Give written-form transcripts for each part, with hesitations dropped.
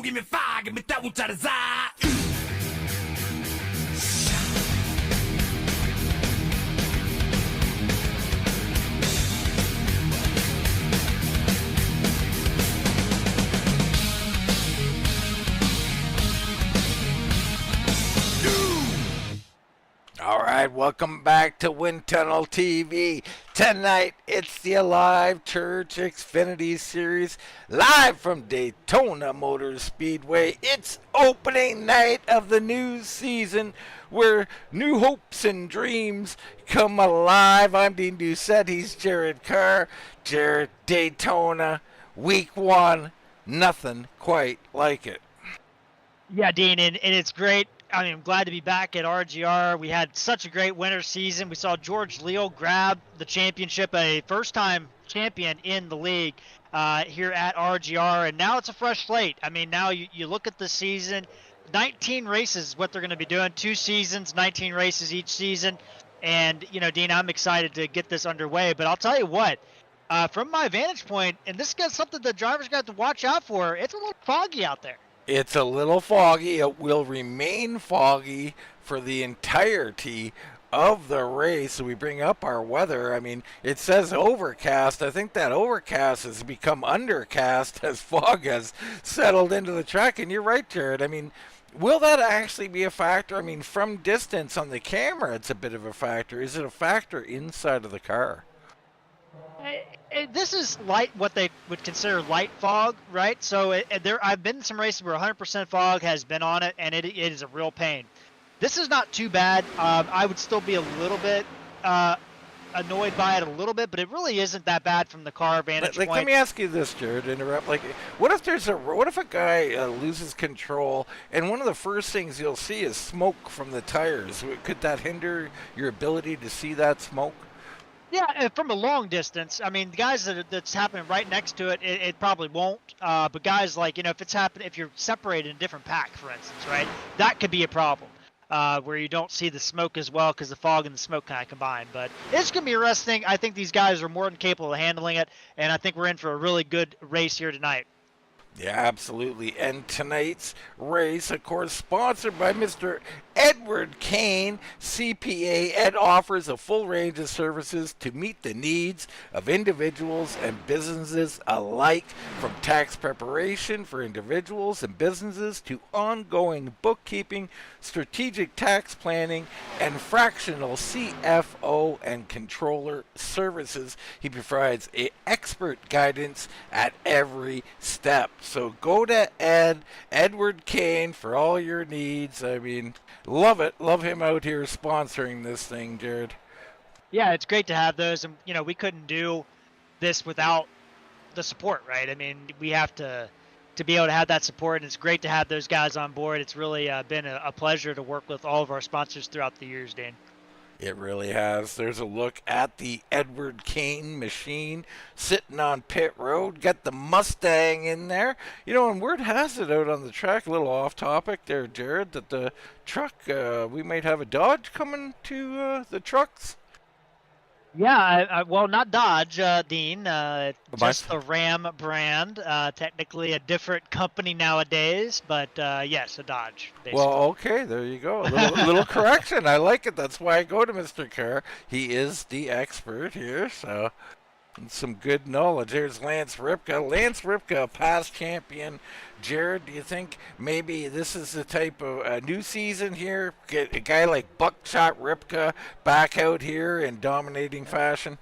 give me fire, give me that which I desire. All right, welcome back to Wind Tunnel TV. Tonight, it's the Alive Church Xfinity Series, live from Daytona Motor Speedway. It's opening night of the new season, where new hopes and dreams come alive. I'm Dean Doucette, he's Jared Carr. Jared, Daytona, week one, nothing quite like it. Yeah, Dean, and it's great. I mean, I'm glad to be back at RGR. We had such a great winter season. We saw George Leo grab the championship, a first-time champion in the league here at RGR, and now it's a fresh slate. I mean, now you look at the season, 19 races is what they're going to be doing, 2 seasons, 19 races each season, and, you know, Dean, I'm excited to get this underway, but I'll tell you what, from my vantage point, and this is something the drivers got to watch out for, it's a little foggy out there. It's a little foggy. It will remain foggy for the entirety of the race. So we bring up our weather. I mean, it says overcast. I think that overcast has become undercast as fog has settled into the track. And you're right, Jared. I mean, will that actually be a factor? I mean, from distance on the camera, it's a bit of a factor. Is it a factor inside of the car? This is light, what they would consider light fog, right? So I've been in some races where 100% fog has been on it, and it is a real pain. This is not too bad. I would still be a little bit annoyed by it a little bit, but it really isn't that bad from the car vantage point. Let me ask you this, Jared. Interrupt. Like, what if a guy loses control, and one of the first things you'll see is smoke from the tires? Could that hinder your ability to see that smoke? Yeah, from a long distance. I mean, the guys that's happening right next to it, it probably won't. But guys like, you know, if you're separated in a different pack, for instance, right, that could be a problem where you don't see the smoke as well because the fog and the smoke kind of combine. But it's going to be interesting. I think these guys are more than capable of handling it, and I think we're in for a really good race here tonight. Yeah, absolutely. And tonight's race, of course, sponsored by Mr. Edward Kane, CPA. Ed offers a full range of services to meet the needs of individuals and businesses alike, from tax preparation for individuals and businesses to ongoing bookkeeping, strategic tax planning, and fractional CFO and Controller services. He provides expert guidance at every step. So go to Edward Kane, for all your needs. I mean, love it. Love him out here sponsoring this thing, Jared. Yeah, it's great to have those. And, you know, we couldn't do this without the support, right? I mean, we have to be able to have that support, and it's great to have those guys on board. It's really been a pleasure to work with all of our sponsors throughout the years, Dan. It really has. There's a look at the Edward Kane machine sitting on pit road. Got the Mustang in there. You know, and word has it out on the track, a little off topic there, Jared, that the truck, we might have a Dodge coming to the trucks. Yeah, well, not Dodge, Dean. Just the Ram brand. Technically a different company nowadays, but yes, a Dodge. Basically. Well, okay, there you go. A little correction. I like it. That's why I go to Mr. Carr. He is the expert here, so some good knowledge. There's Lance Ripka. Lance Ripka, a past champion. Jared, do you think maybe this is the type of a new season here? Get a guy like Buckshot Ripka back out here in dominating fashion?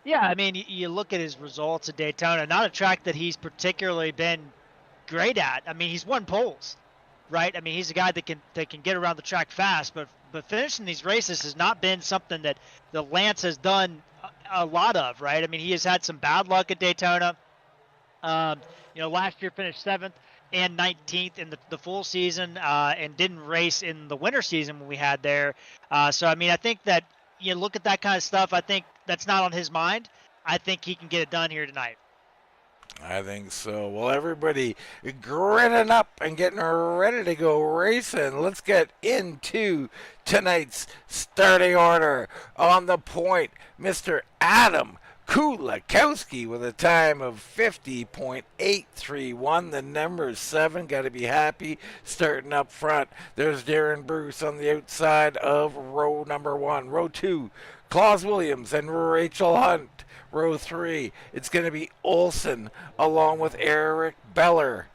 Yeah, I mean, you look at his results at Daytona, not a track that he's particularly been great at. I mean, he's won poles, right? I mean, he's a guy that can get around the track fast, but finishing these races has not been something that the Lance has done a lot of, right? I mean, he has had some bad luck at Daytona. You know, last year finished 7th and 19th in the full season and didn't race in the winter season when we had there. So, I mean, I think that you look at that kind of stuff, I think that's not on his mind. I think he can get it done here tonight. I think so. Well, everybody grinning up and getting ready to go racing. Let's get into tonight's starting order. On the point, Mr. Adam Kulakowski with a time of 50.831. The number 7 got to be happy starting up front. There's Darren Bruce on the outside of row number 1. Row 2, Claus Williams and Rachel Hunt. Row 3, it's going to be Olsen along with Eric Beller.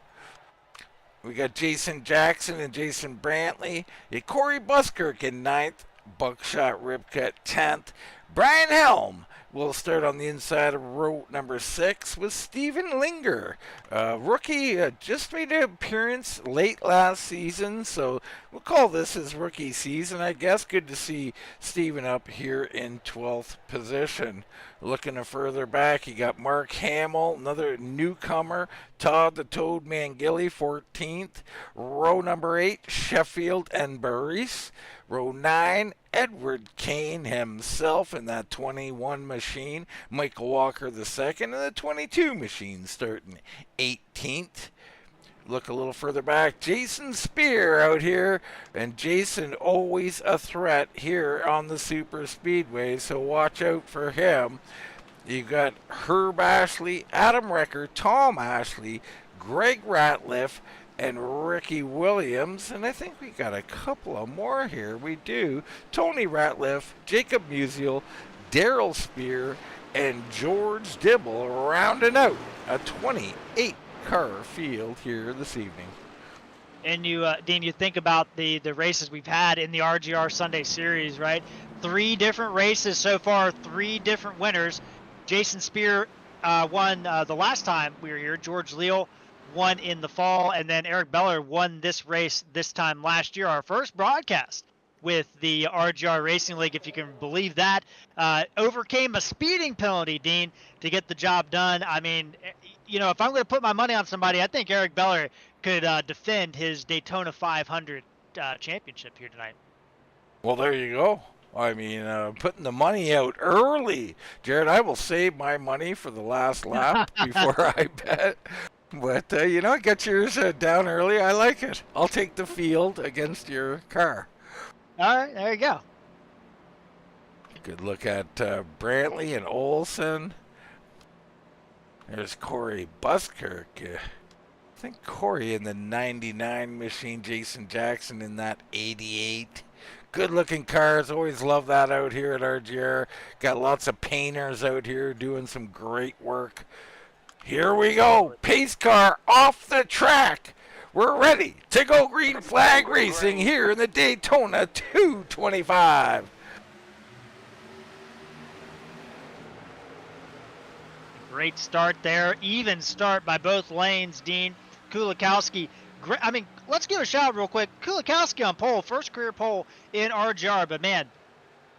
We got Jason Jackson and Jason Brantley. Corey Buskirk in 9th. Buckshot Ripka 10th. Brian Helm will start on the inside of row number 6 with Steven Linger. Rookie just made an appearance late last season, so we'll call this his rookie season, I guess. Good to see Steven up here in 12th position. Looking further back, you got Mark Hamill, another newcomer. Todd the Toad Mangilly, 14th. Row number 8, Sheffield and Burris. Row 9, Edward Kane himself in that 21 machine. Michael Walker the second in the 22 machine starting 18th. Look a little further back, Jason Spear out here, and Jason always a threat here on the super speedway, so watch out for him. You got Herb Ashley, Adam Recker, Tom Ashley, Greg Ratliff, and Ricky Williams, and I think we got a couple of more here. We do. Tony Ratliff, Jacob Musial, Daryl Spear, and George Dibble rounding out a 28-car field here this evening. And you, Dean, you think about the races we've had in the RGR Sunday Series, right? 3 different races so far, 3 different winners. Jason Spear won the last time we were here. George Leal won in the fall, and then Eric Beller won this race this time last year, our first broadcast with the RGR Racing League, if you can believe that. Overcame a speeding penalty, Dean, to get the job done. I mean, you know, if I'm going to put my money on somebody, I think Eric Beller could defend his Daytona 500 championship here tonight. Well, there you go. I mean, putting the money out early. Jared, I will save my money for the last lap before I bet. But, you know, get yours down early. I like it. I'll take the field against your car. All right, there you go. Good look at Brantley and Olsen. There's Corey Buskirk. I think Corey in the 99 machine. Jason Jackson in that 88. Good looking cars. Always love that out here at RGR. Got lots of painters out here doing some great work. Here we go. Pace car off the track. We're ready to go green flag racing here in the Daytona 225. Great start there. Even start by both lanes, Dean. Kulakowski. I mean, let's give a shout out real quick. Kulakowski on pole. First career pole in RGR. But, man,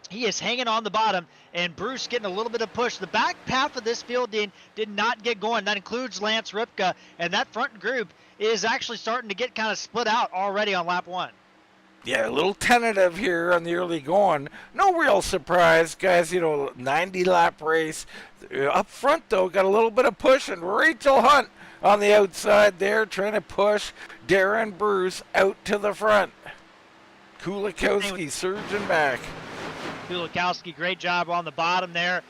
he is hanging on the bottom, and Bruce getting a little bit of push. The back half of this field, Dean, did not get going. That includes Lance Ripka, and that front group is actually starting to get kind of split out already on lap 1. Yeah, a little tentative here on the early going. No real surprise, guys. You know, 90-lap race. Up front, though, got a little bit of push, and Rachel Hunt on the outside there trying to push Darren Bruce out to the front. Kulakowski surging back. Kulakowski, great job on the bottom there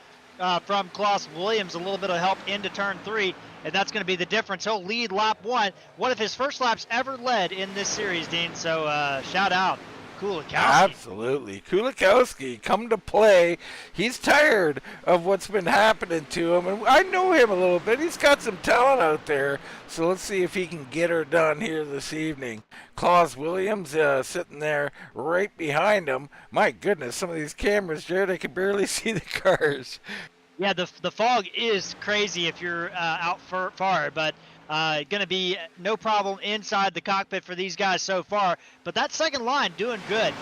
from Claus Williams. A little bit of help into turn 3, and that's going to be the difference. He'll lead lap 1. One of his first laps ever led in this series, Dean. So shout out Kulakowski. Absolutely. Kulakowski come to play. He's tired of what's been happening to him, and I know him a little bit. He's got some talent out there, so let's see if he can get her done here this evening. Claus Williams sitting there right behind him. My goodness, some of these cameras, Jared, I can barely see the cars. Yeah, the fog is crazy if you're out far, but going to be no problem inside the cockpit for these guys so far. But that second line doing good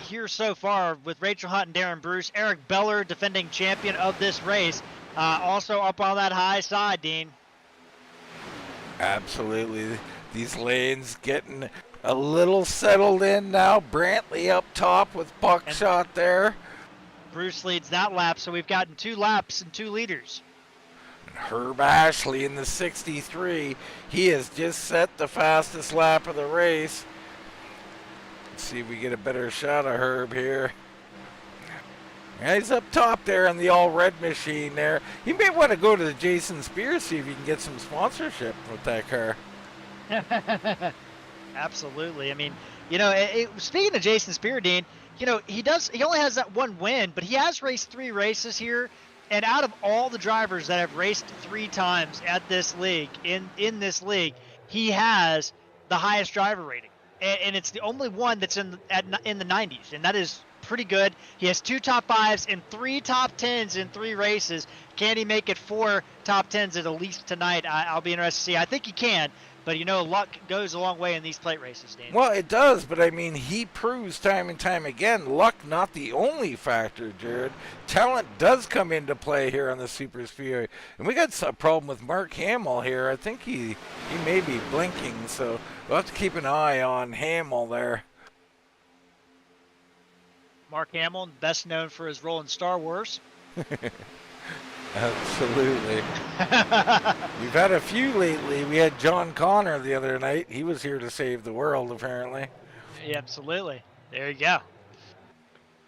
here so far with Rachel Hunt and Darren Bruce. Eric Beller, defending champion of this race, also up on that high side, Dean. Absolutely. These lanes getting a little settled in now. Brantley up top with Buckshot there. Bruce leads that lap, so we've gotten 2 laps and 2 leaders. Herb Ashley in the 63. He has just set the fastest lap of the race. Let's see if we get a better shot of Herb here. Yeah, he's up top there on the all-red machine there. He may want to go to the Jason Spears, see if he can get some sponsorship with that car. Absolutely. I mean, speaking of Jason Spear, Dean, he only has that one win, but he has raced 3 races here. And out of all the drivers that have raced 3 times at this league, in this league, he has the highest driver rating. And it's the only one that's in the 90s, and that is pretty good. He has 2 top 5s and 3 top 10s in 3 races. Can he make it 4 top 10s at least tonight? I'll be interested to see. I think he can, but luck goes a long way in these plate races, Dan. Well, it does, but I mean, he proves time and time again, luck not the only factor, Jared. Talent does come into play here on the Super Speedway. And we got a problem with Mark Hamill here. I think he may be blinking, so we'll have to keep an eye on Hamill there. Mark Hamill, best known for his role in Star Wars. Absolutely. We've had a few lately. We had John Connor the other night. He was here to save the world, apparently. Yeah, absolutely. There you go.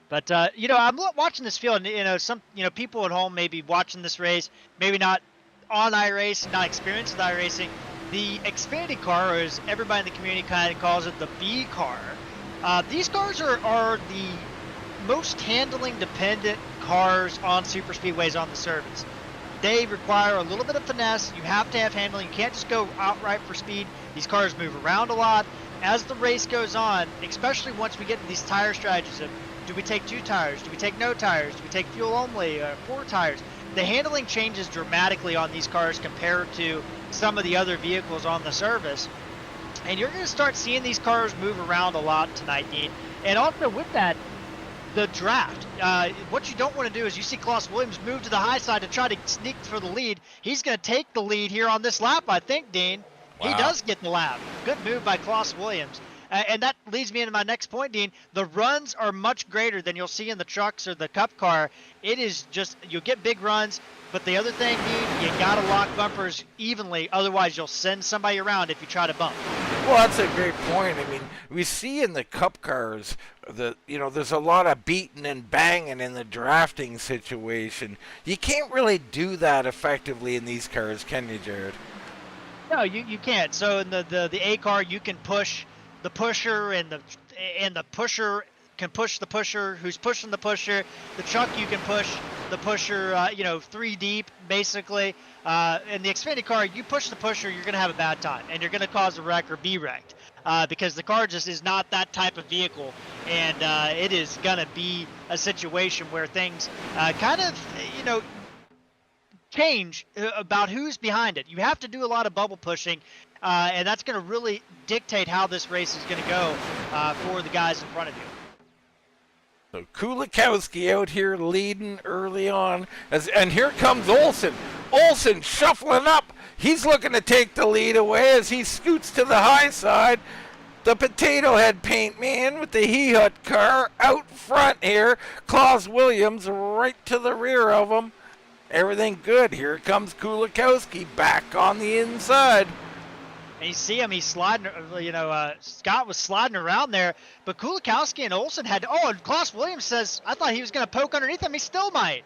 But, I'm watching this field, and, some, people at home may be watching this race, maybe not on iRacing, not experienced with iRacing. The Xfinity car, or as everybody in the community kind of calls it, the B car. These cars are the most handling dependent cars on super speedways on the surface. They require a little bit of finesse. You have to have handling. You can't just go outright for speed. These cars move around a lot. As the race goes on, especially once we get to these tire strategies of, do we take 2 tires? Do we take no tires? Do we take fuel only? 4 tires? The handling changes dramatically on these cars compared to some of the other vehicles on the surface. And you're going to start seeing these cars move around a lot tonight, Dean. And also with that, the draft. What you don't want to do is you see Klaus Williams move to the high side to try to sneak for the lead. He's going to take the lead here on this lap, I think, Dean. Wow. He does get the lap. Good move by Klaus Williams. And that leads me into my next point, Dean. The runs are much greater than you'll see in the trucks or the Cup car. It is just, you'll get big runs, but the other thing, Dean, you got to lock bumpers evenly. Otherwise, you'll send somebody around if you try to bump. Well, that's a great point. I mean, we see in the Cup cars that, there's a lot of beating and banging in the drafting situation. You can't really do that effectively in these cars, can you, Jared? No, you can't. So in the A car, you can push the pusher, and the pusher can push the pusher who's pushing the pusher. The truck, you can push the pusher, 3 deep, basically. In the Xfinity car, you push the pusher, you're going to have a bad time, and you're going to cause a wreck or be wrecked, because the car just is not that type of vehicle, and it is going to be a situation where things change about who's behind it. You have to do a lot of bubble pushing, and that's going to really dictate how this race is going to go for the guys in front of you. So Kulikowski out here leading early on, and here comes Olsen. Olsen shuffling up. He's looking to take the lead away as he scoots to the high side. The Potato Head paint man with the He-Hut car out front here. Klaus Williams right to the rear of him. Everything good. Here comes Kulikowski back on the inside. And you see him, he's sliding, Scott was sliding around there, but Kulikowski and Olsen and Klaus Williams says, I thought he was going to poke underneath him. He still might.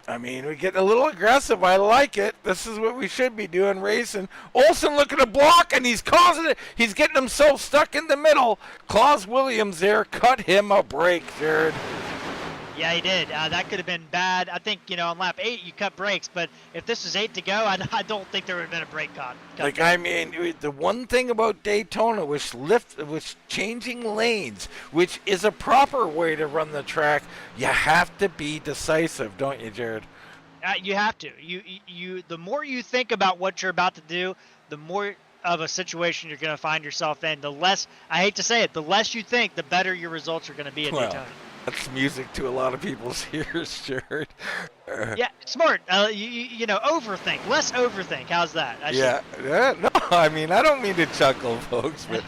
I mean, we get a little aggressive. I like it. This is what we should be doing, racing. Olsen looking to block, and he's causing it. He's getting himself stuck in the middle. Klaus Williams there cut him a break, Jared. Yeah, he did. That could have been bad. I think, on lap 8, you cut brakes, but if this was 8 to go, I don't think there would have been a brake cut. I mean, the one thing about Daytona was changing lanes, which is a proper way to run the track. You have to be decisive, don't you, Jared? You have to. You. The more you think about what you're about to do, the more of a situation you're going to find yourself in. The less, I hate to say it, the less you think, the better your results are going to be at Daytona. That's music to a lot of people's ears, Jared. Yeah, smart. Overthink. Less overthink. How's that? No, I mean, I don't mean to chuckle, folks, but,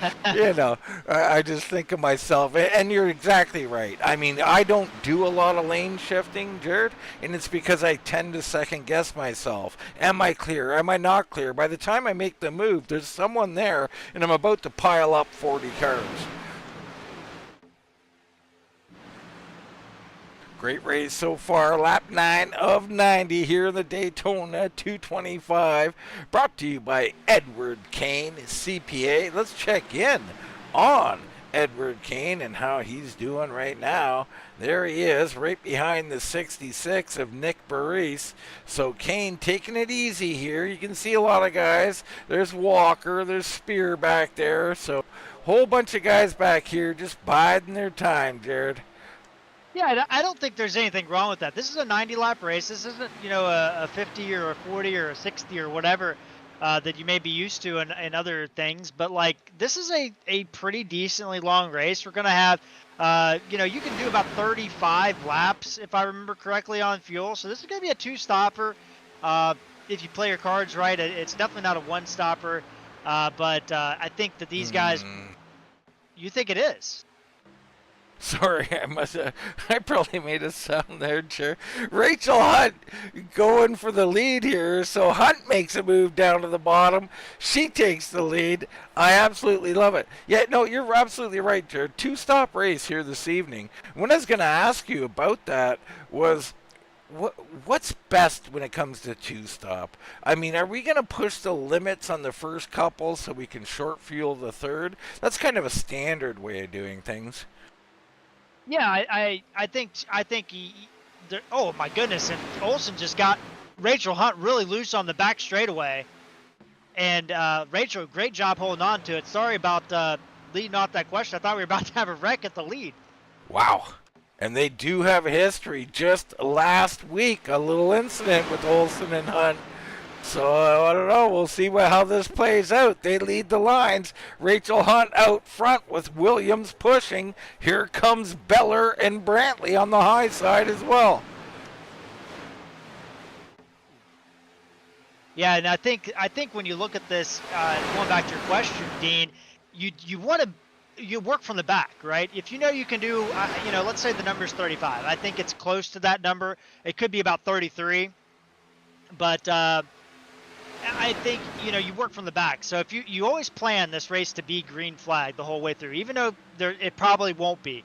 I just think of myself. And you're exactly right. I mean, I don't do a lot of lane shifting, Jared, and it's because I tend to second guess myself. Am I clear? Am I not clear? By the time I make the move, there's someone there, and I'm about to pile up 40 cars. Great race so far. Lap 9 of 90 here in the Daytona 225. Brought to you by Edward Kane, CPA. Let's check in on Edward Kane and how he's doing right now. There he is, right behind the 66 of Nick Burris. So Kane taking it easy here. You can see a lot of guys. There's Walker, there's Spear back there. So whole bunch of guys back here just biding their time, Jared. Yeah, I don't think there's anything wrong with that. This is a 90-lap race. This isn't, a 50 or a 40 or a 60 or whatever that you may be used to in other things. But, this is a pretty decently long race. We're going to have, you can do about 35 laps, if I remember correctly, on fuel. So this is going to be a two-stopper. If you play your cards right, it's definitely not a one-stopper. But I think that these guys, you think it is. Sorry, I probably made a sound there, Chair. Rachel Hunt going for the lead here, so Hunt makes a move down to the bottom. She takes the lead. I absolutely love it. Yeah, no, you're absolutely right, Jared. Two-stop race here this evening. What I was going to ask you about that was, what's best when it comes to two-stop? I mean, are we going to push the limits on the first couple so we can short fuel the third? That's kind of a standard way of doing things. Yeah, I think oh my goodness, and Olsen just got Rachel Hunt really loose on the back straightaway, and Rachel, great job holding on to it. Sorry about leading off that question. I thought we were about to have a wreck at the lead. Wow. And they do have a history. Just last week, a little incident with Olsen and Hunt. So I don't know. We'll see how this plays out. They lead the lines. Rachel Hunt out front with Williams pushing. Here comes Beller and Brantley on the high side as well. Yeah, and I think when you look at this, going back to your question, Dean, you want to work from the back, right? If you know you can do, let's say the number is 35. I think it's close to that number. It could be about 33, but. I think, you work from the back. So if you always plan this race to be green flag the whole way through, even though it probably won't be,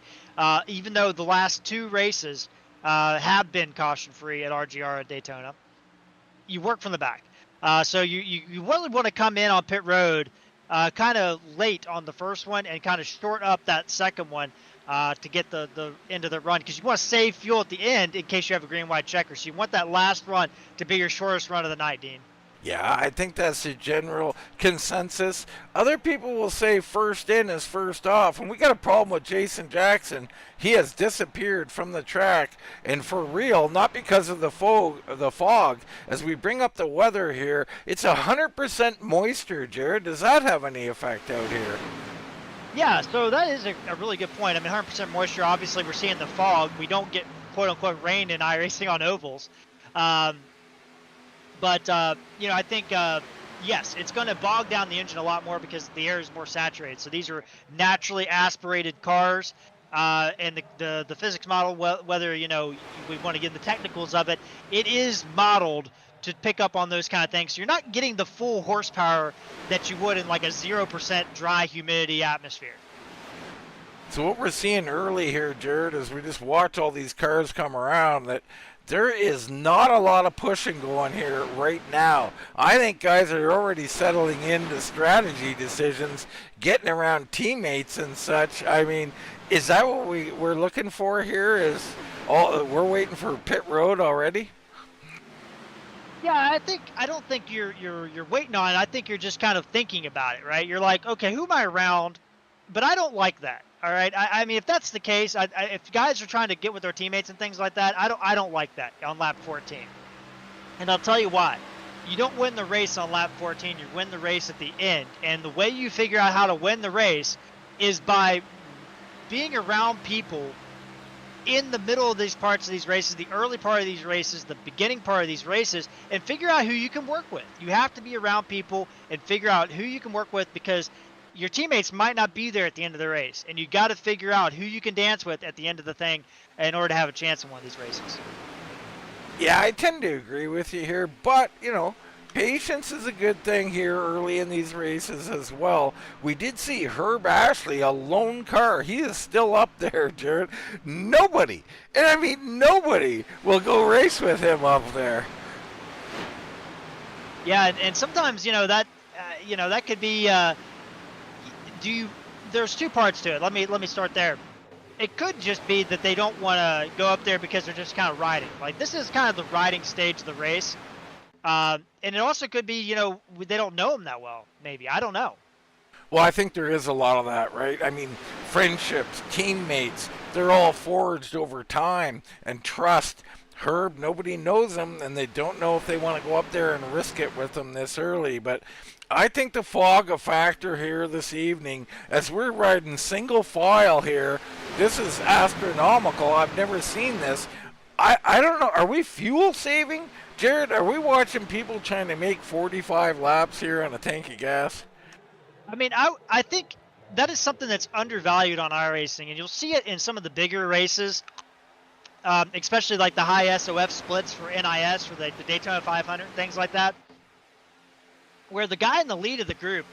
even though the last two races have been caution-free at RGR at Daytona, you work from the back. So you really want to come in on pit road kind of late on the first one and kind of short up that second one to get the end of the run, because you want to save fuel at the end in case you have a green-white checker. So you want that last run to be your shortest run of the night, Dean. Yeah, I think that's the general consensus. Other people will say first in is first off, and we got a problem with Jason Jackson. He has disappeared from the track, and for real, not because of the fog. As we bring up the weather here, it's 100% moisture, Jared. Does that have any effect out here? Yeah, so that is a really good point. I mean, 100% moisture, obviously we're seeing the fog. We don't get quote-unquote rain in iRacing on ovals. But, I think, yes, it's going to bog down the engine a lot more because the air is more saturated. So these are naturally aspirated cars. And the physics model, whether, we want to get the technicals of it, it is modeled to pick up on those kind of things. So you're not getting the full horsepower that you would in like a 0% dry humidity atmosphere. So what we're seeing early here, Jared, is we just watch all these cars come around, that there is not a lot of pushing going here right now. I think guys are already settling into strategy decisions, getting around teammates and such. I mean, is that what we're looking for here? We're waiting for pit road already? Yeah, I don't think you're waiting on it. I think you're just kind of thinking about it, right? You're like, okay, who am I around? But I don't like that. All right. I mean, if that's the case, if guys are trying to get with their teammates and things like that, I don't like that on lap 14. And I'll tell you why. You don't win the race on lap 14. You win the race at the end. And the way you figure out how to win the race is by being around people in the middle of these parts of these races, the early part of these races, the beginning part of these races, and figure out who you can work with. You have to be around people and figure out who you can work with, because your teammates might not be there at the end of the race, and you got to figure out who you can dance with at the end of the thing in order to have a chance in one of these races. Yeah, I tend to agree with you here, but, Patience is a good thing here early in these races as well. We did see Herb Ashley, a lone car. He is still up there, Jared. Nobody, and I mean nobody, will go race with him up there. Yeah, and sometimes that that could be. There's two parts to it. Let me start there. It could just be that they don't want to go up there because they're just kind of riding. Like this is kind of the riding stage of the race. And it also could be, they don't know him that well. Maybe, I don't know. Well, I think there is a lot of that, right? I mean, friendships, teammates, they're all forged over time and trust. Herb, nobody knows him, and they don't know if they want to go up there and risk it with him this early. But I think the fog a factor here this evening as we're riding single file here. This is astronomical. I've never seen this. I don't know. Are we fuel saving? Jared, are we watching people trying to make 45 laps here on a tank of gas? I mean, I think that is something that's undervalued on iRacing, and you'll see it in some of the bigger races, especially like the high SOF splits for NIS, for the Daytona 500, things like that, where the guy in the lead of the group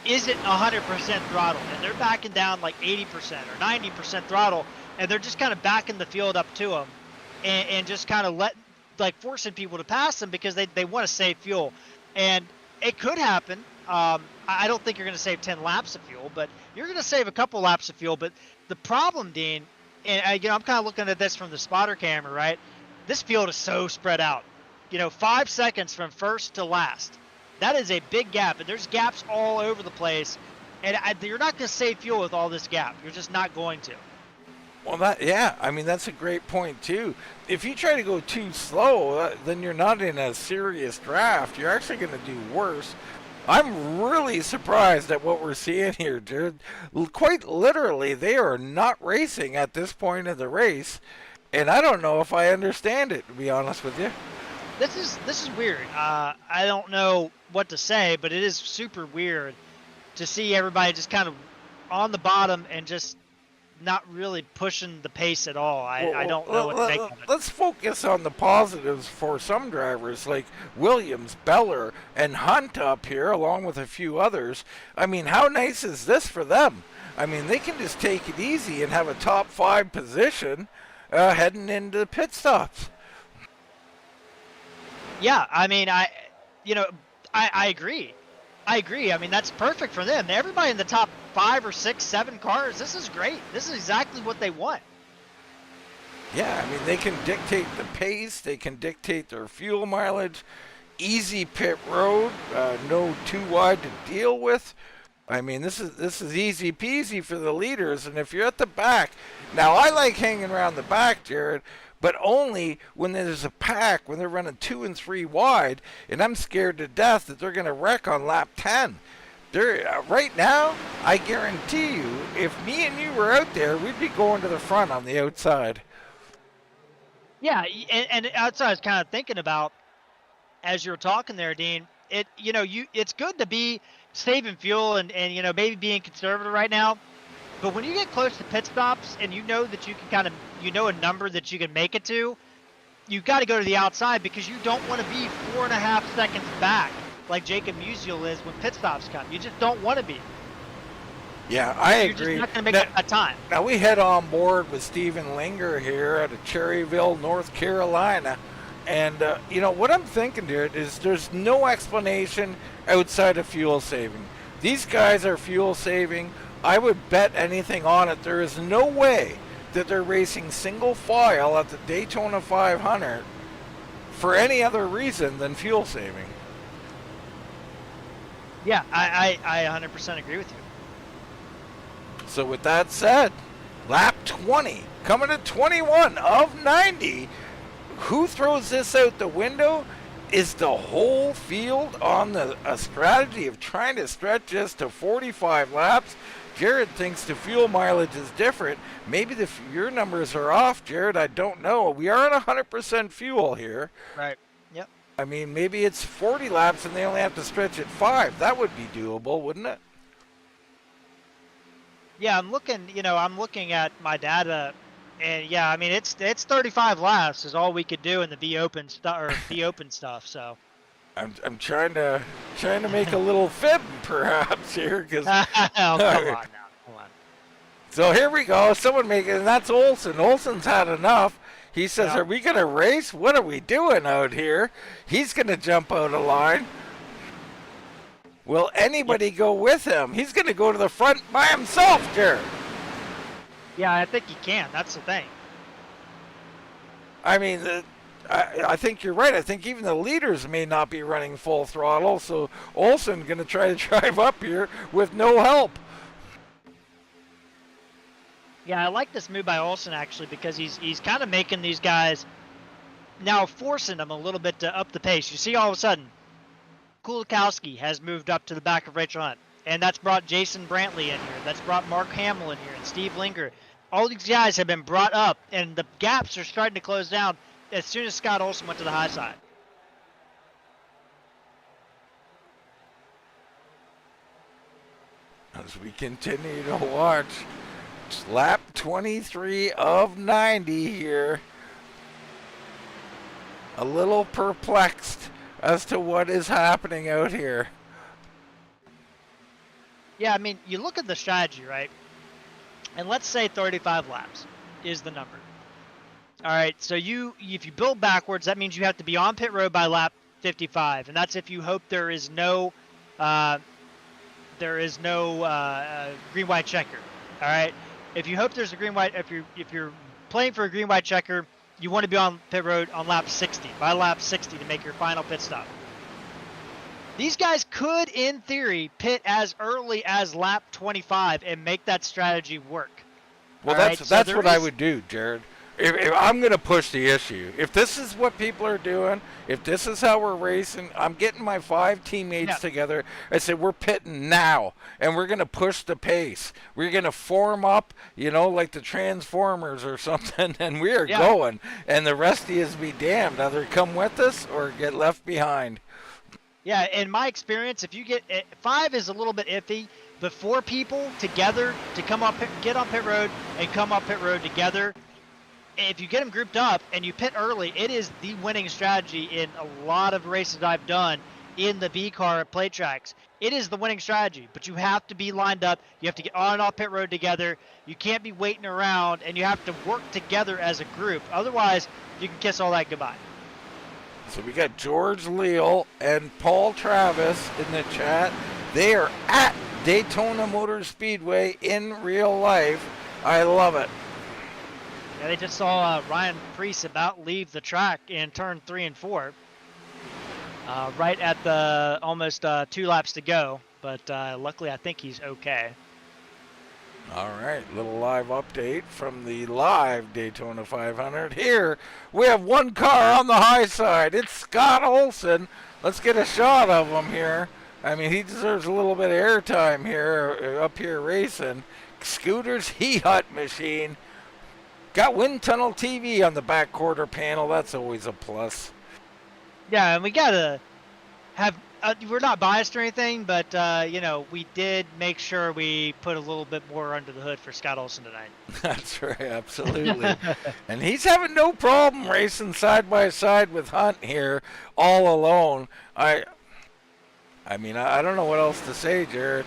isn't 100% throttle, and they're backing down like 80% or 90% throttle, and they're just kind of backing the field up to them and just kind of forcing people to pass them because they want to save fuel. And it could happen. I don't think you're going to save 10 laps of fuel, but you're going to save a couple laps of fuel. But the problem, Dean, and I'm kind of looking at this from the spotter camera, right? This field is so spread out. 5 seconds from first to last. That is a big gap, and there's gaps all over the place. And you're not going to save fuel with all this gap. You're just not going to. Well, I mean, that's a great point, too. If you try to go too slow, then you're not in a serious draft. You're actually going to do worse. I'm really surprised at what we're seeing here, dude. Quite literally, they are not racing at this point of the race, and I don't know if I understand it, to be honest with you. This is weird. I don't know what to say, but it is super weird to see everybody just kind of on the bottom and just not really pushing the pace at all. I don't know what to make of it. Let's focus on the positives for some drivers like Williams, Beller, and Hunt up here, along with a few others. I mean, how nice is this for them? I mean, they can just take it easy and have a top 5 position heading into the pit stops. Yeah, I mean, I agree. I mean, that's perfect for them. Everybody in the top 5 or 6, 7 cars, this is great. This is exactly what they want. Yeah, I mean, they can dictate the pace. They can dictate their fuel mileage. Easy pit road, no too wide to deal with. I mean, this is easy peasy for the leaders. And if you're at the back, now I like hanging around the back, Jared, but only when there's a pack, when they're running 2 and 3 wide, and I'm scared to death that they're going to wreck on lap 10. Right now, I guarantee you, if me and you were out there, we'd be going to the front on the outside. Yeah, and that's what I was kind of thinking about as you were talking there, Dean. It's good to be saving fuel and maybe being conservative right now. But when you get close to pit stops and you know that you can kind of, a number that you can make it to, you've got to go to the outside because you don't want to be 4.5 seconds back like Jacob Musial is when pit stops come. You just don't want to be. Yeah, I agree. You're just not going to make a time. Now, we head on board with Stephen Linger here out of Cherryville, North Carolina. And, what I'm thinking here is there's no explanation outside of fuel saving. These guys are fuel saving. I would bet anything on it. There is no way that they're racing single file at the Daytona 500 for any other reason than fuel saving. Yeah, I 100% agree with you. So with that said, lap 20, coming to 21 of 90. Who throws this out the window? Is the whole field on a strategy of trying to stretch this to 45 laps? Jared thinks the fuel mileage is different. Maybe your numbers are off, Jared. I don't know. We are at 100% fuel here. Right. Yep. I mean, maybe it's 40 laps and they only have to stretch at 5. That would be doable, wouldn't it? Yeah, I'm looking at my data, and yeah, I mean it's 35 laps is all we could do in the V open stuff. So I'm trying to make a little fib perhaps here because. Oh, come on now. Come on. So here we go. Someone making, and that's Olson. Olson's had enough. He says, Yeah. "Are we gonna race? What are we doing out here?" He's gonna jump out of line. Will anybody go with him? He's gonna go to the front by himself, Jared. Yeah, I think he can. That's the thing. I mean, I think you're right. I think even the leaders may not be running full throttle. So Olson gonna try to drive up here with no help. Yeah, I like this move by Olson actually because he's kind of making these guys now forcing them a little bit to up the pace. You see all of a sudden, Kulikowski has moved up to the back of Rachel Hunt, and that's brought Jason Brantley in here. That's brought Mark Hamill in here and Steve Linger. All these guys have been brought up, and the gaps are starting to close down as soon as Scott Olson went to the high side. As we continue to watch, lap 23 of 90 here. A little perplexed as to what is happening out here. Yeah, I mean, you look at the strategy, right? And let's say 35 laps is the number. All right, so if you build backwards, that means you have to be on pit road by lap 55, and that's if you hope there is no green-white checker. All right, if you hope there's a green-white, if you're playing for a green-white checker, you want to be on pit road on lap 60, by lap 60 to make your final pit stop. These guys could, in theory, pit as early as lap 25 and make that strategy work. Well, All that's right? what I would do, Jared. If I'm going to push the issue, if this is what people are doing, if this is how we're racing, I'm getting my 5 teammates together. I said, we're pitting now, and we're going to push the pace. We're going to form up, like the Transformers or something, and we are going. And the rest of you be damned. Either come with us or get left behind. Yeah, in my experience, if you get 5 is a little bit iffy, but 4 people together to get on pit road and come up pit road together, if you get them grouped up and you pit early, it is the winning strategy in a lot of races I've done in the V car at plate tracks. It is the winning strategy, but you have to be lined up. You have to get on and off pit road together. You can't be waiting around, and you have to work together as a group. Otherwise, you can kiss all that goodbye. So we got George Leal and Paul Travis in the chat. They are at Daytona Motor Speedway in real life. I love it. Yeah, they just saw Ryan Preece about leave the track in turn 3 and 4. Right at the almost 2 laps to go, but luckily I think he's okay. All right, little live update from the live Daytona 500. Here we have one car on the high side. It's Scott Olson. Let's get a shot of him here. I mean, he deserves a little bit of airtime here, up here racing. Scooter's He-Hut machine. Got wind tunnel TV on the back quarter panel. That's always a plus. Yeah, and we gotta have. We're not biased or anything, but we did make sure we put a little bit more under the hood for Scott Olson tonight. That's right, absolutely. And he's having no problem racing side by side with Hunt here, all alone. I mean, I don't know what else to say, Jared.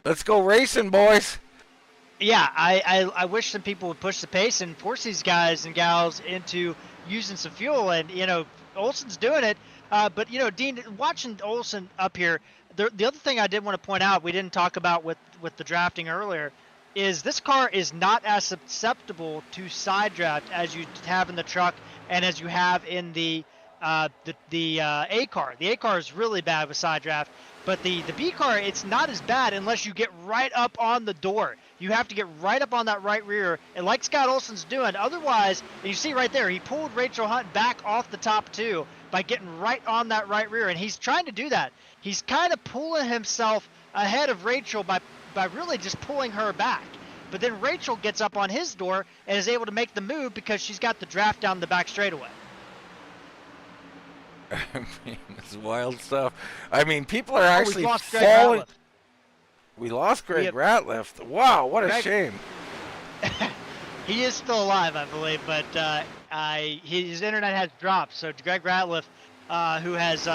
Let's go racing, boys. Yeah, I wish some people would push the pace and force these guys and gals into using some fuel, and Olson's doing it. But Dean, watching Olson up here, the other thing I did want to point out, we didn't talk about with the drafting earlier, is this car is not as susceptible to side draft as you have in the truck and as you have in the A car. The A car is really bad with side draft, but the B car, it's not as bad unless you get right up on the door. You have to get right up on that right rear, and like Scott Olson's doing. Otherwise, and you see right there, he pulled Rachel Hunt back off the top 2 by getting right on that right rear, and he's trying to do that. He's kind of pulling himself ahead of Rachel by really just pulling her back. But then Rachel gets up on his door and is able to make the move because she's got the draft down the back straightaway. I mean, it's wild stuff. I mean, people are actually falling. We lost Greg Ratliff. Wow, what a shame. He is still alive, I believe, but his internet has dropped. So Greg Ratliff who has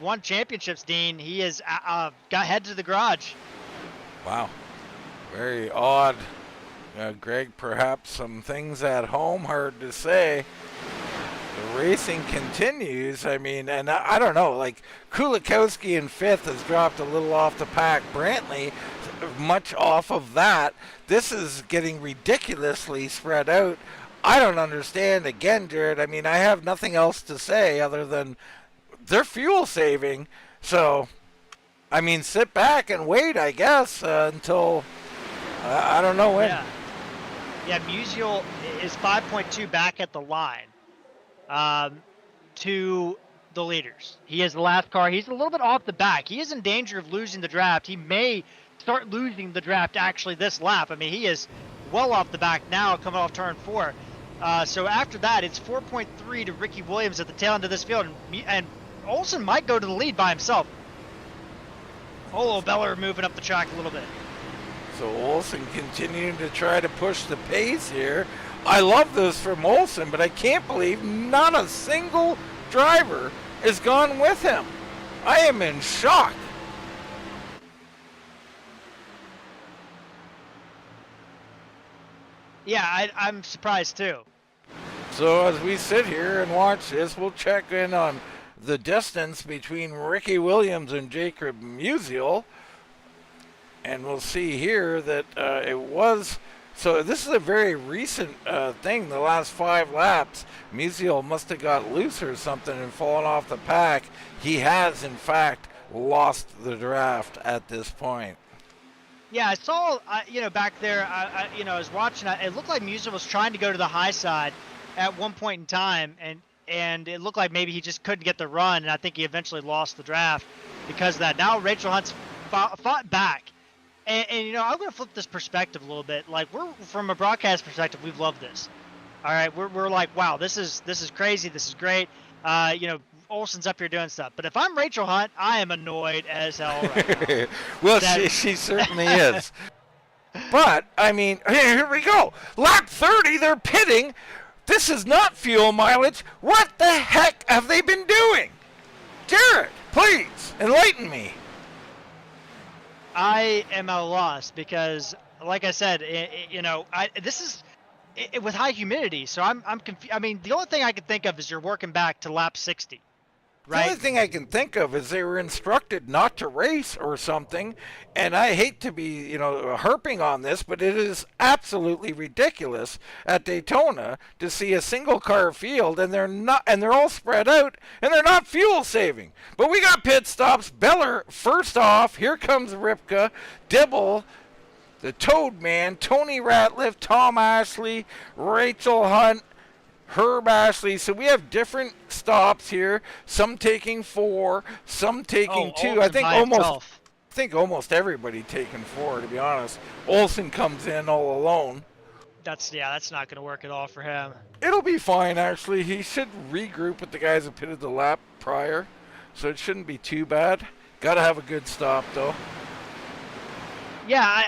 won championships, Dean. He has got head to the garage. Wow. Very odd. Greg, perhaps some things at home, hard to say. The racing continues. I mean, and I don't know, like Kulikowski in 5th has dropped a little off the pack. Brantley, much off of that. This is getting ridiculously spread out. I don't understand. Again, Jared, I mean, I have nothing else to say other than they're fuel saving. So, I mean, sit back and wait, I guess, until I don't know when. Yeah, Musial is 5.2 back at the line to the leaders. He is the last car. He's a little bit off the back. He is in danger of losing the draft. He may start losing the draft actually this lap. I mean, he is well off the back now coming off turn 4. So after that, it's 4.3 to Ricky Williams at the tail end of this field. And Olsen might go to the lead by himself. Beller moving up the track a little bit. So Olsen continuing to try to push the pace here. I love this from Olsen, but I can't believe not a single driver has gone with him. I am in shock. Yeah, I'm surprised too. So as we sit here and watch this, we'll check in on the distance between Ricky Williams and Jacob Musial. And we'll see here that it was, so this is a very recent thing, the last 5 laps. Musial must have got loose or something and fallen off the pack. He has, in fact, lost the draft at this point. Yeah, I saw, back there, I was watching, it looked like Musial was trying to go to the high side at one point in time, and it looked like maybe he just couldn't get the run, and I think he eventually lost the draft because of that. Now Rachel Hunt's fought back. And I'm going to flip this perspective a little bit. Like, we're from a broadcast perspective, we've loved this. All right, we're like, wow, this is crazy, this is great. Olsen's up here doing stuff. But if I'm Rachel Hunt, I am annoyed as hell right now. Well, she certainly is. But I mean, here we go. Lap 30, they're pitting. This is not fuel mileage. What the heck have they been doing? Jared, please enlighten me. I am at a loss because, like I said, this is with high humidity, so I'm confused. I mean, the only thing I can think of is you're working back to lap 60, right? The only thing I can think of is they were instructed not to race or something, and I hate to be, harping on this, but it is absolutely ridiculous at Daytona to see a single car field and they're all spread out and they're not fuel saving. But we got pit stops. Beller first off. Here comes Ripka, Dibble, the Toad Man, Tony Ratliff, Tom Ashley, Rachel Hunt, Herb Ashley. So we have different stops here. Some taking 4, some taking 2. I think almost everybody taking 4, to be honest. Olsen comes in all alone. That's not going to work at all for him. It'll be fine, actually. He should regroup with the guys that pitted the lap prior, so it shouldn't be too bad. Got to have a good stop, though. Yeah,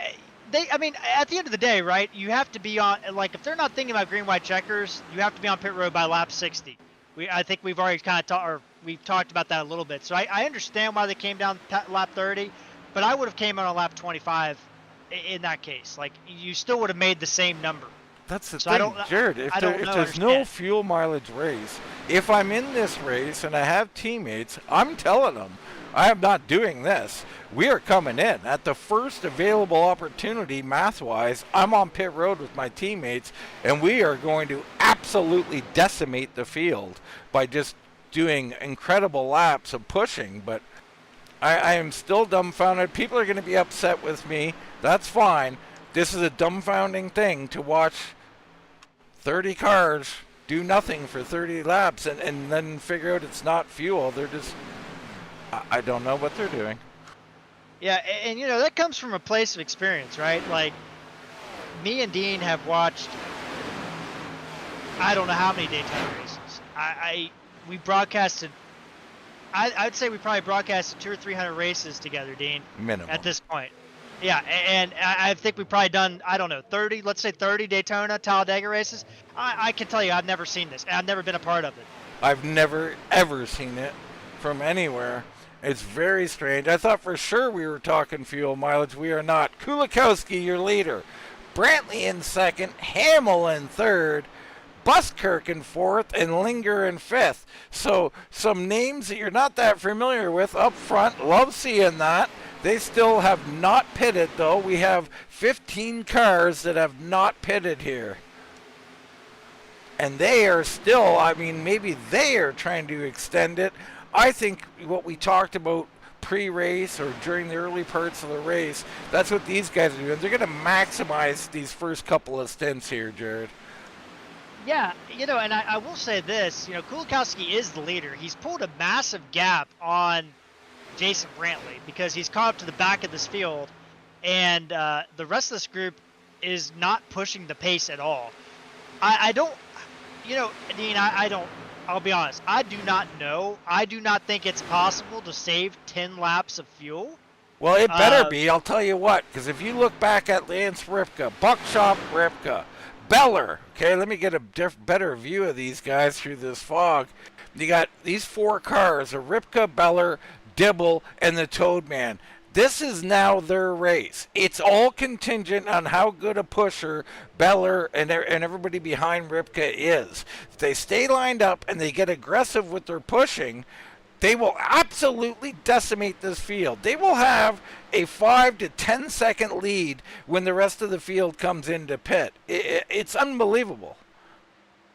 I mean, at the end of the day, right, you have to be on, like, if they're not thinking about green, white checkers, you have to be on pit road by lap 60. I think we've already kind of we've talked about that a little bit. So I understand why they came down lap 30, but I would have came on lap 25 in that case. Like, you still would have made the same number. That's the thing, Jared. If there's no fuel mileage race, if I'm in this race and I have teammates, I'm telling them, I am not doing this. We are coming in. At the first available opportunity, math-wise, I'm on pit road with my teammates, and we are going to absolutely decimate the field by just doing incredible laps of pushing. But I am still dumbfounded. People are going to be upset with me. That's fine. This is a dumbfounding thing to watch 30 cars do nothing for 30 laps and then figure out it's not fuel. They're just... I don't know what they're doing. Yeah, and that comes from a place of experience, right? Like, me and Dean have watched, I don't know how many Daytona races. We broadcasted, I'd say we probably broadcasted 200 or 300 races together, Dean. Minimum. At this point. Yeah, and I think we've probably done, I don't know, 30, let's say 30 Daytona, Talladega races. I can tell you, I've never seen this. I've never been a part of it. I've never, ever seen it. from anywhere. It's very strange. I thought for sure we were talking fuel mileage. We are not. Kulikowski, your leader. Brantley in second. Hamill in third. Buskirk in fourth. And Linger in fifth. So some names that you're not that familiar with up front. Love seeing that. They still have not pitted, though. We have 15 cars that have not pitted here. And they are still, I mean, maybe they are trying to extend it. I think what we talked about pre-race or during the early parts of the race, that's what these guys are doing. They're going to maximize these first couple of stints here, Jared. Yeah, you know, and I will say this, you know, Kulikowski is the leader. He's pulled a massive gap on Jason Brantley because he's caught up to the back of this field, and the rest of this group is not pushing the pace at all. I don't, you know, Dean, I'll be honest. I do not know. I do not think it's possible to save 10 laps of fuel. Well, it better be. I'll tell you what, because if you look back at Lance Ripka, Buckshop Ripka, Beller, okay, let me get a better view of these guys through this fog. You got these four cars, a Ripka, Beller, Dibble, and the Toadman. This is now their race. It's all contingent on how good a pusher Beller and everybody behind Ripka is. If they stay lined up and they get aggressive with their pushing, they will absolutely decimate this field. They will have a 5 to 10 second lead when the rest of the field comes into pit. It's unbelievable.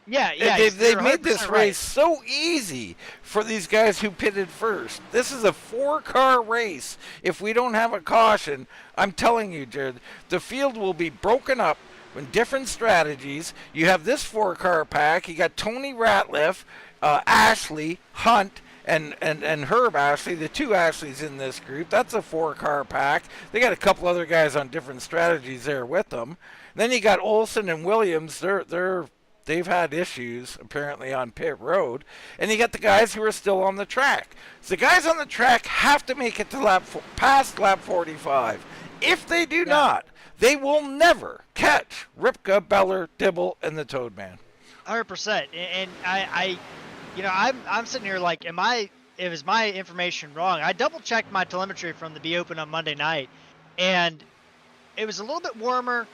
Yeah, they've made this race so easy for these guys who pitted first. This is a 4-car race. If we don't have a caution, I'm telling you, Jared, the field will be broken up in different strategies. You have this 4-car pack. You got Tony Ratliff, Ashley, Hunt, and Herb Ashley, the two Ashleys in this group. That's a 4-car pack. They got a couple other guys on different strategies there with them. Then you got Olson and Williams. They've had issues, apparently, on pit road. And you got the guys who are still on the track. So the guys on the track have to make it to past lap 45. If they do not, they will never catch Ripka, Beller, Dibble, and the Toadman. 100%. And I'm sitting here like, is my information wrong? I double-checked my telemetry from the Be Open on Monday night, and it was a little bit warmer.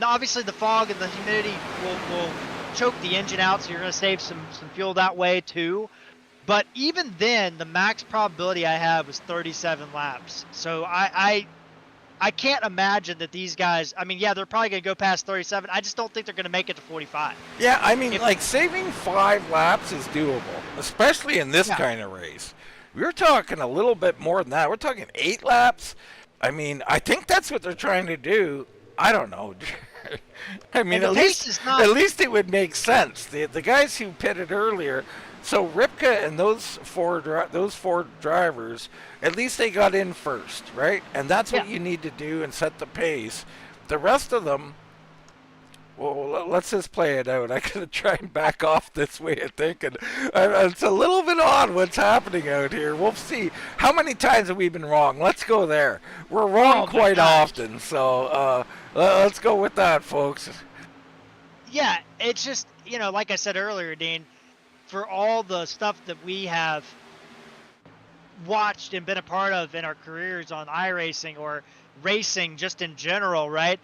Obviously, the fog and the humidity will choke the engine out, so you're going to save some fuel that way too. But even then, the max probability I have was 37 laps. So I can't imagine that these guys, I mean, yeah, they're probably going to go past 37. I just don't think they're going to make it to 45. Yeah, I mean, saving 5 laps is doable, especially in this kind of race. We're talking a little bit more than that. We're talking 8 laps. I mean, I think that's what they're trying to do. I don't know. I mean, at least it would make sense. The guys who pitted earlier, so Ripka and those four drivers, at least they got in first, right? And that's what you need to do and set the pace. The rest of them, well, let's just play it out. I gotta try and back off this way of thinking. It's a little bit odd what's happening out here. We'll see. How many times have we been wrong? Let's go there. We're wrong quite often, so let's go with that, folks. Yeah, it's just, like I said earlier, Dean, for all the stuff that we have watched and been a part of in our careers on iRacing or racing just in general, right?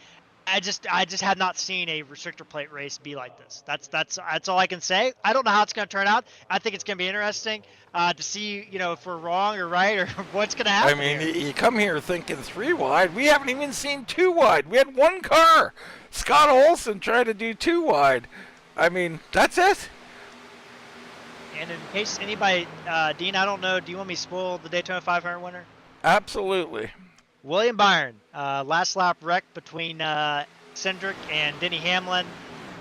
I just have not seen a restrictor plate race be like this. That's all I can say. I don't know how it's going to turn out. I think it's going to be interesting to see, if we're wrong or right or what's going to happen. I mean, you come here thinking 3 wide. We haven't even seen 2 wide. We had 1 car. Scott Olson tried to do 2 wide. I mean, that's it. And in case anybody, Dean, I don't know, do you want me to spoil the Daytona 500 winner? Absolutely. William Byron, last lap wreck between Cindric and Denny Hamlin.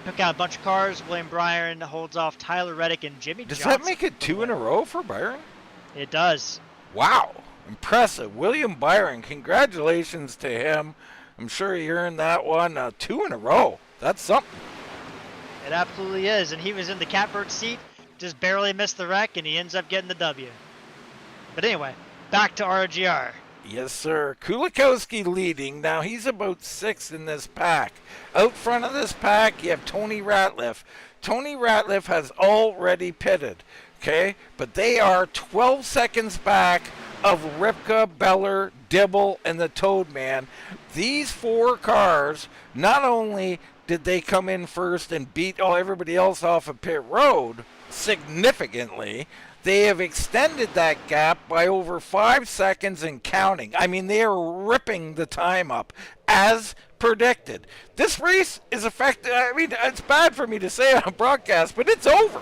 Took out a bunch of cars. William Byron holds off Tyler Reddick and Jimmy Johnson. Does that make it 2 in a row for Byron? It does. Wow. Impressive. William Byron, congratulations to him. I'm sure he earned that one. 2 in a row. That's something. It absolutely is. And he was in the catbird seat, just barely missed the wreck, and he ends up getting the W. But anyway, back to RGR. Yes, sir. Kulikowski leading. Now, he's about 6th in this pack. Out front of this pack, you have Tony Ratliff. Tony Ratliff has already pitted. Okay, but they are 12 seconds back of Ripka, Beller, Dibble, and the Toadman. These 4 cars, not only did they come in first and beat everybody else off of pit road significantly, they have extended that gap by over 5 seconds and counting. I mean, they are ripping the time up as predicted. This race is affected. I mean, it's bad for me to say on a broadcast, but it's over.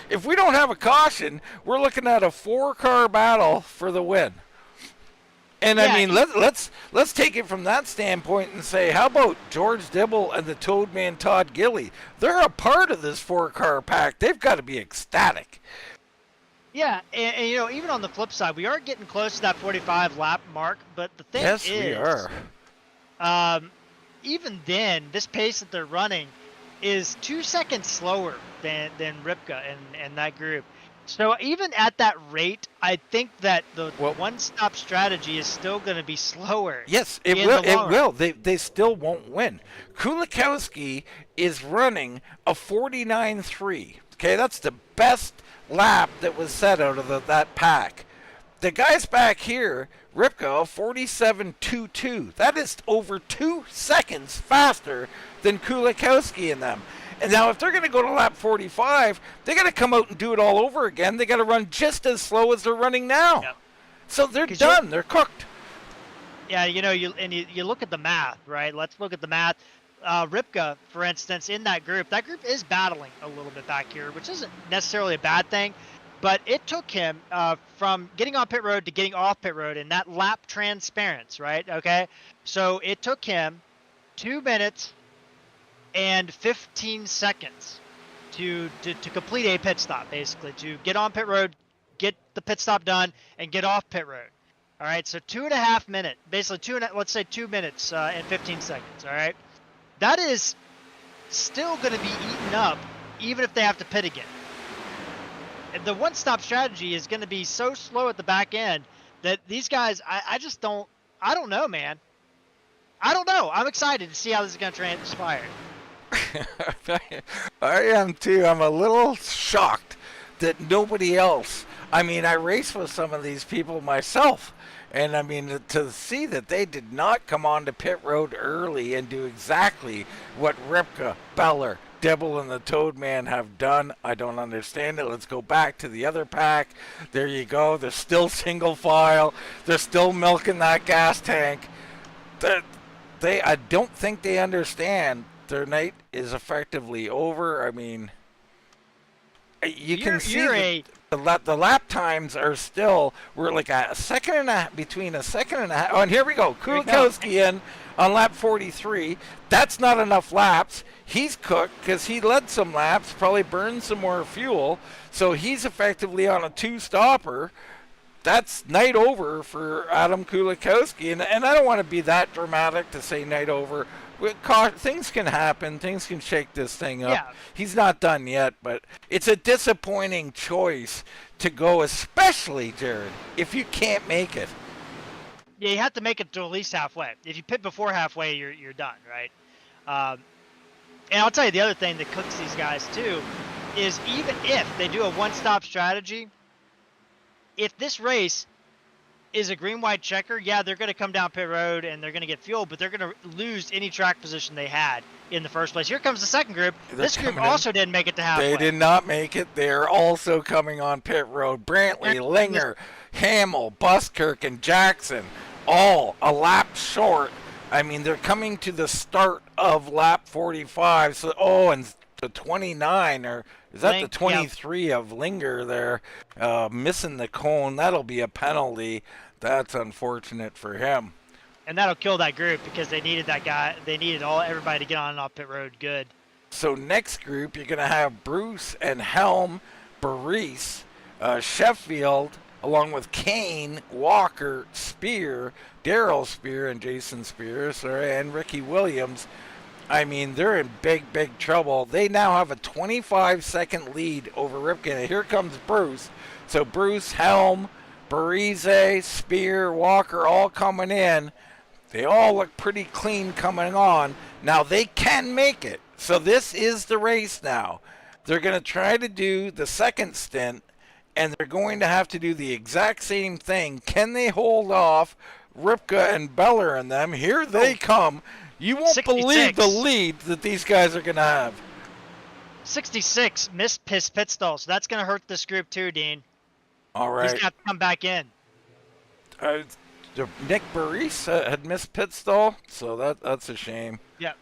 If we don't have a caution, we're looking at a 4-car battle for the win. And I mean, let's take it from that standpoint and say, how about George Dibble and the Toadman Todd Gilly? They're a part of this 4-car pack. They've got to be ecstatic. Yeah, and even on the flip side, we are getting close to that 45 lap mark. But the thing is, we are. Even then, this pace that they're running is 2 seconds slower than Ripka and that group. So even at that rate, I think that the one-stop strategy is still going to be slower. Yes, it will. It will. They still won't win. Kulikowski is running a 49.3. Okay, that's the best lap that was set out of that pack. The guys back here, Ripka, 47.22. That is over 2 seconds faster than Kulikowski and them. And now if they're going to go to lap 45, they got to come out and do it all over again. They got to run just as slow as they're running now. Yep. So they're done. They're cooked. Yeah, you look at the math, right? Let's look at the math. Ripka, for instance, in that group is battling a little bit back here, which isn't necessarily a bad thing. But it took him from getting on pit road to getting off pit road in that lap transparency, right? Okay, so it took him 2 minutes and 15 seconds to complete a pit stop, basically, to get on pit road, get the pit stop done, and get off pit road. All right, so 2.5 minutes, basically let's say 2 minutes and 15 seconds. All right, that is still going to be eaten up, even if they have to pit again. The one-stop strategy is going to be so slow at the back end that these guys, I don't know, man. I don't know. I'm excited to see how this is going to transpire. I am too. I'm a little shocked that nobody else. I mean, I race with some of these people myself, and I mean to see that they did not come on to pit road early and do exactly what Ripka, Beller, Dibble, and the Toadman have done. I don't understand it. Let's go back to the other pack. There you go. They're still single file. They're still milking that gas tank. I don't think they understand their night is effectively over. I mean, you can see the lap times are still, we're like a second and a half, between a second and a half. Oh, and here we go. Kulikowski in on lap 43. That's not enough laps. He's cooked because he led some laps, probably burned some more fuel. So he's effectively on a 2-stopper. That's night over for Adam Kulikowski. And I don't want to be that dramatic to say night over. Things can happen. Things can shake this thing up. Yeah. He's not done yet, but it's a disappointing choice to go, especially, Jared, if you can't make it. Yeah, you have to make it to at least halfway. If you pit before halfway, you're done, right? And I'll tell you the other thing that cooks these guys, too, is even if they do a one-stop strategy, if this race is a green-white checker, yeah, they're going to come down pit road and they're going to get fuel, but they're going to lose any track position they had in the first place. Here comes the second group. This group also didn't make it to halfway. They did not make it. They're also coming on pit road. Brantley, Linger, Hamill, Buskirk, and Jackson, all a lap short. I mean, they're coming to the start of lap 45. So, and the 29, or is that the 23 of Linger there, missing the cone? That'll be a penalty. That's unfortunate for him. And that'll kill that group because they needed that guy. They needed everybody to get on and off pit road good. So next group, you're going to have Bruce and Helm, Baris, Sheffield, along with Kane, Walker, Spear, Daryl Spear, and Jason Spear, and Ricky Williams. I mean, they're in big, big trouble. They now have a 25-second lead over Ripken. And here comes Bruce. So Bruce, Helm, Barise, Spear, Walker, all coming in. They all look pretty clean coming on. Now, they can make it. So this is the race now. They're going to try to do the second stint and they're going to have to do the exact same thing. Can they hold off Ripka and Beller and them? Here they come. You won't 66. believe the lead that these guys are going to have. 66 missed pit stall, so that's going to hurt this group too, Dean. All right. He's going to have to come back in. Nick Burris had missed pit stall, so that's a shame. Yep.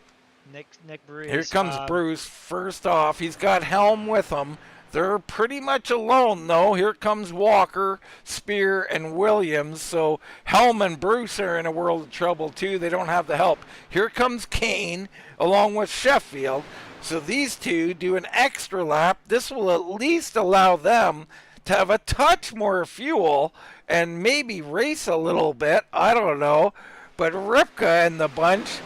Nick Burris. Here comes Bruce. First off, he's got Helm with him. They're pretty much alone, though. Here comes Walker, Spear, and Williams. So Helm and Bruce are in a world of trouble, too. They don't have the help. Here comes Kane, along with Sheffield. So these two do an extra lap. This will at least allow them to have a touch more fuel and maybe race a little bit. I don't know. But Ripka and the bunch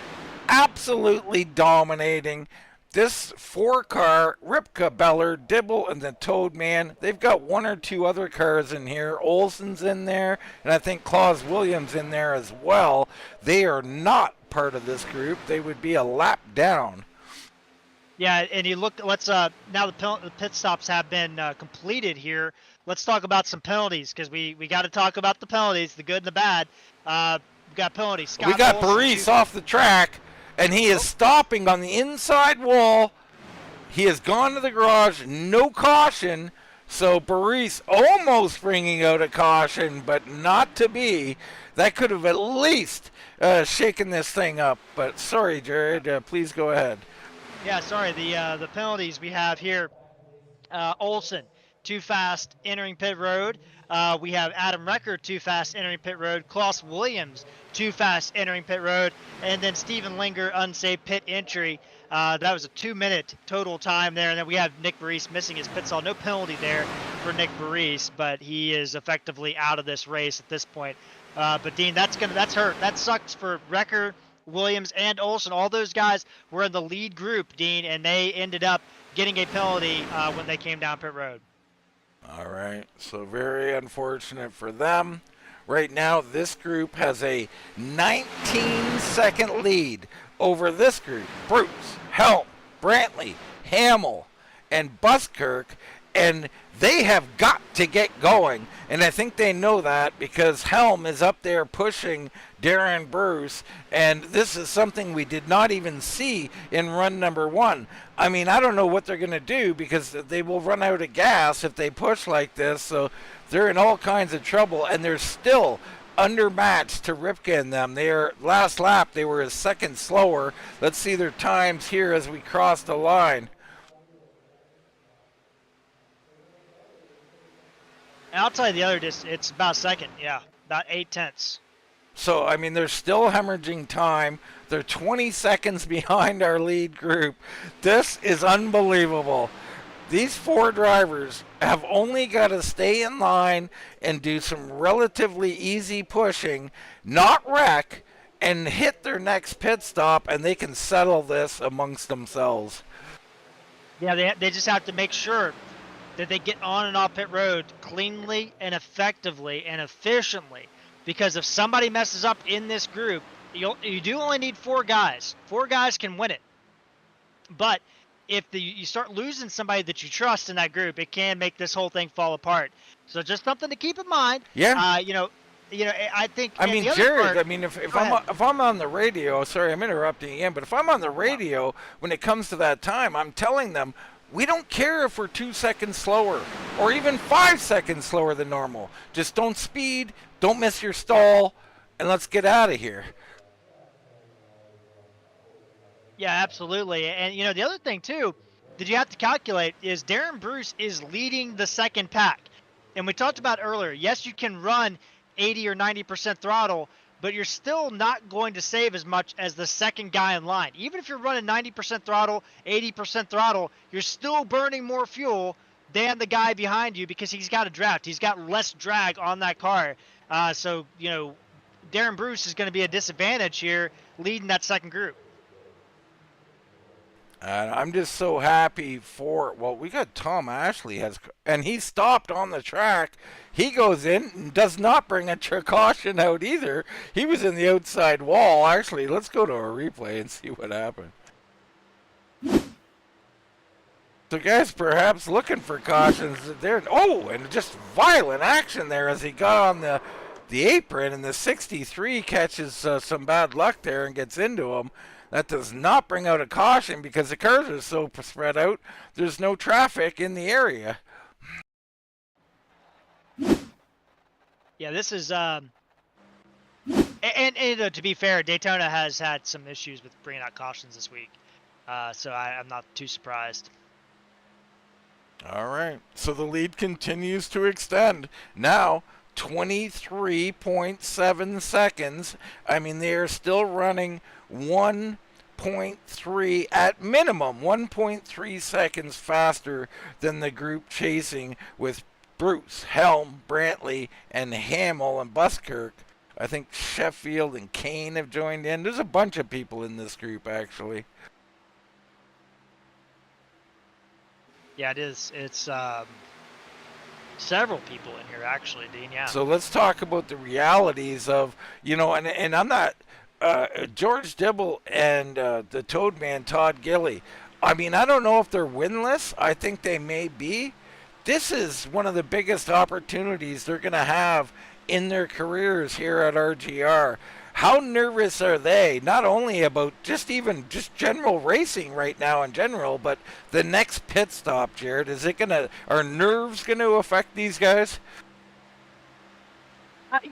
absolutely dominating. This 4-car, Ripka, Beller, Dibble, and the Toad Man, they've got one or two other cars in here. Olsen's in there, and I think Claus Williams in there as well. They are not part of this group. They would be a lap down. Yeah, and you look. Let's now the pit stops have been completed here. Let's talk about some penalties because we got to talk about the penalties, the good and the bad. We got penalties. We got Paris off the track, and he is stopping on the inside wall. He has gone to the garage, no caution. So Paris almost bringing out a caution, but not to be. That could have at least shaken this thing up. But sorry, Jared. Please go ahead. Yeah, sorry. The penalties we have here. Olsen, too fast entering pit road. We have Adam Recker, too fast entering pit road. Klaus Williams, too fast entering pit road. And then Steven Linger, unsafe pit entry. That was a 2-minute total time there. And then we have Nick Burris missing his pit stall. No penalty there for Nick Burris, but he is effectively out of this race at this point. But Dean, that's hurt. That sucks for Recker, Williams, and Olsen. All those guys were in the lead group, Dean, and they ended up getting a penalty when they came down pit road. All right, so very unfortunate for them. Right now, this group has a 19-second lead over this group. Bruce, Helm, Brantley, Hamill, and Buskirk, and they have got to get going. And I think they know that because Helm is up there pushing Darren Bruce, and this is something we did not even see in run number 1. I mean, I don't know what they're going to do because they will run out of gas if they push like this, so they're in all kinds of trouble, and they're still undermatched to Ripka and them. Last lap, they were a second slower. Let's see their times here as we cross the line. And I'll tell you the other it's about a second, yeah, about 0.8. So, I mean, they're still hemorrhaging time. They're 20 seconds behind our lead group. This is unbelievable. These 4 drivers have only got to stay in line and do some relatively easy pushing, not wreck, and hit their next pit stop, and they can settle this amongst themselves. Yeah, they just have to make sure that they get on and off pit road cleanly and effectively and efficiently. Because if somebody messes up in this group, you do only need 4 guys. 4 guys can win it. But if you start losing somebody that you trust in that group, it can make this whole thing fall apart. So just something to keep in mind. Yeah. I think. I mean, Jared. I mean, if I'm on the radio, sorry, I'm interrupting again, but if I'm on the radio when it comes to that time, I'm telling them we don't care if we're 2 seconds slower or even 5 seconds slower than normal. Just don't speed, don't miss your stall, and let's get out of here. Yeah, absolutely. And, the other thing, too, that you have to calculate is Darren Bruce is leading the second pack. And we talked about earlier, yes, you can run 80 or 90% throttle, but you're still not going to save as much as the second guy in line. Even if you're running 90% throttle, 80% throttle, you're still burning more fuel than the guy behind you because he's got a draft. He's got less drag on that car. So, Darren Bruce is going to be a disadvantage here leading that second group. And I'm just so happy we got Tom Ashley and he stopped on the track. He goes in and does not bring a caution out either. He was in the outside wall. Actually, let's go to a replay and see what happened. The guy's perhaps looking for cautions there. Oh, and just violent action there as he got on the apron, and the 63 catches some bad luck there and gets into him. That does not bring out a caution because the cars are so spread out. There's no traffic in the area. Yeah, this is and to be fair, Daytona has had some issues with bringing out cautions this week, so I'm not too surprised. All right, so the lead continues to extend. Now 23.7 seconds. I mean, they are still running 1.3 at minimum, 1.3 seconds faster than the group chasing with Bruce, Helm, Brantley, and Hamill and Buskirk. I think Sheffield and Kane have joined in. There's a bunch of people in this group, actually. Yeah, it is. It's several people in here, actually, Dean. Yeah. So let's talk about the realities of, and I'm not, George Dibble and the Toad Man, Todd Gilly. I mean, I don't know if they're winless. I think they may be. This is one of the biggest opportunities they're going to have in their careers here at RGR. How nervous are they, not only about just general racing right now in general, but the next pit stop, Jared? Are nerves going to affect these guys? I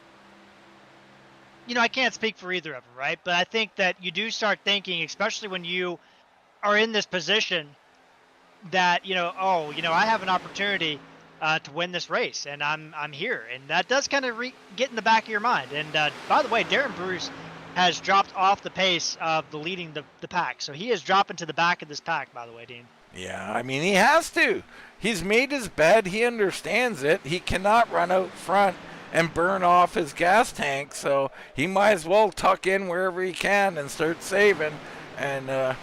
can't speak for either of them, right? But I think that you do start thinking, especially when you are in this position, that I have an opportunity to win this race, and I'm here, and that does kind of get in the back of your mind. And by the way, Darren Bruce has dropped off the pace of the leading the pack, so he is dropping to the back of this pack. By the way, Dean. Yeah, I mean, he has to. He's made his bed. He understands it. He cannot run out front and burn off his gas tank, so he might as well tuck in wherever he can and start saving. And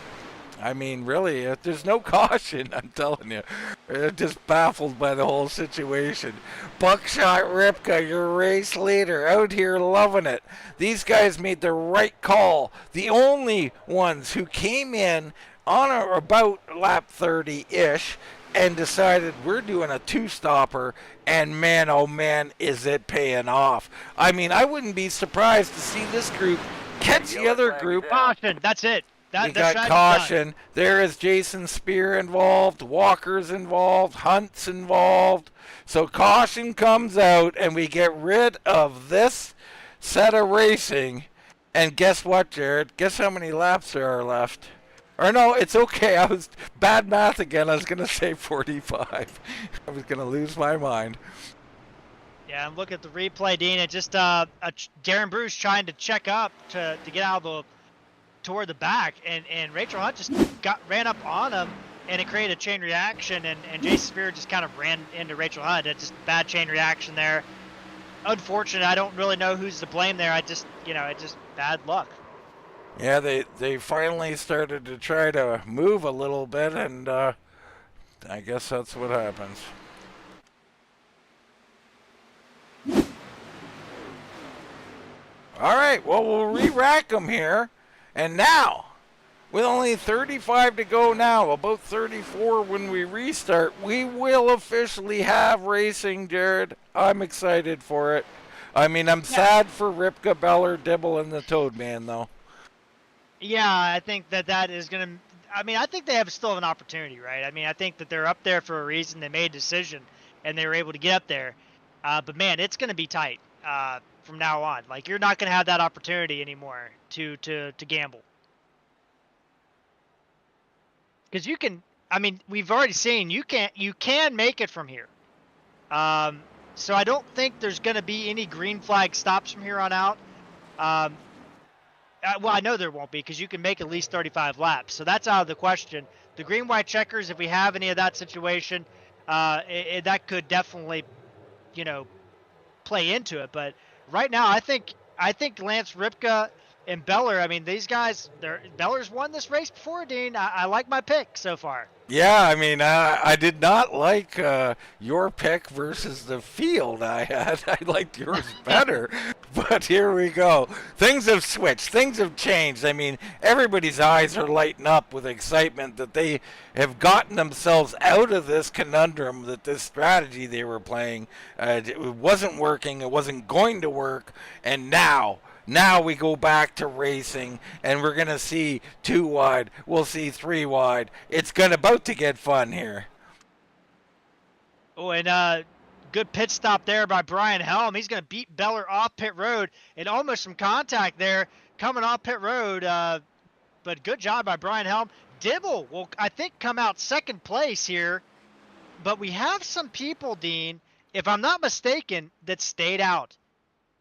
I mean, really, there's no caution, I'm telling you. Just baffled by the whole situation. Buckshot Ripka, your race leader, out here loving it. These guys made the right call. The only ones who came in on or about lap 30-ish and decided we're doing a two-stopper, and man, oh man, is it paying off. I mean, I wouldn't be surprised to see this group catch the other group. Caution, that's it. You got caution. There is Jason Spear involved, Walker's involved, Hunt's involved. So caution comes out, and we get rid of this set of racing. And guess what, Jared? Guess how many laps there are left? Or no, it's okay. I was bad math again. I was going to say 45. I was going to lose my mind. Yeah, and look at the replay, Dean. It just Darren Bruce trying to check up to get out of toward the back, and Rachel Hunt just ran up on him, and it created a chain reaction, and Jason Spear just kind of ran into Rachel Hunt. It's just bad chain reaction there. Unfortunate. I don't really know who's to blame there. It's just bad luck. Yeah, they finally started to try to move a little bit, and I guess that's what happens. All right, well, we'll re-rack them here. And now, with only 35 to go now, about 34 when we restart, we will officially have racing, Jared. I'm excited for it. I mean, I'm sad for Ripka, Beller, Dibble, and the Toad Man, though. Yeah, I think that is going to – I mean, I think they still have an opportunity, right? I mean, I think that they're up there for a reason. They made a decision, and they were able to get up there. But, man, it's going to be tight from now on. Like, you're not going to have that opportunity anymore to gamble. Because you can – I mean, we've already seen you can make it from here. So I don't think there's going to be any green flag stops from here on out. Well, I know there won't be because you can make at least 35 laps. So that's out of the question. The green-white checkers, if we have any of that situation, that could definitely, play into it. But right now, I think Lance Ripka and Beller, I mean, these guys, Beller's won this race before, Dean. I like my pick so far. Yeah, I mean, I did not like your pick versus the field I had. I liked yours better. But here we go. Things have switched. Things have changed. I mean, everybody's eyes are lighting up with excitement that they have gotten themselves out of this conundrum, that this strategy they were playing, it wasn't working, it wasn't going to work, and now we go back to racing, and we're going to see 2 wide. We'll see 3 wide. It's about to get fun here. Oh, and good pit stop there by Brian Helm. He's going to beat Beller off pit road, and almost some contact there coming off pit road. But good job by Brian Helm. Dibble will, I think, come out second place here. But we have some people, Dean, if I'm not mistaken, that stayed out.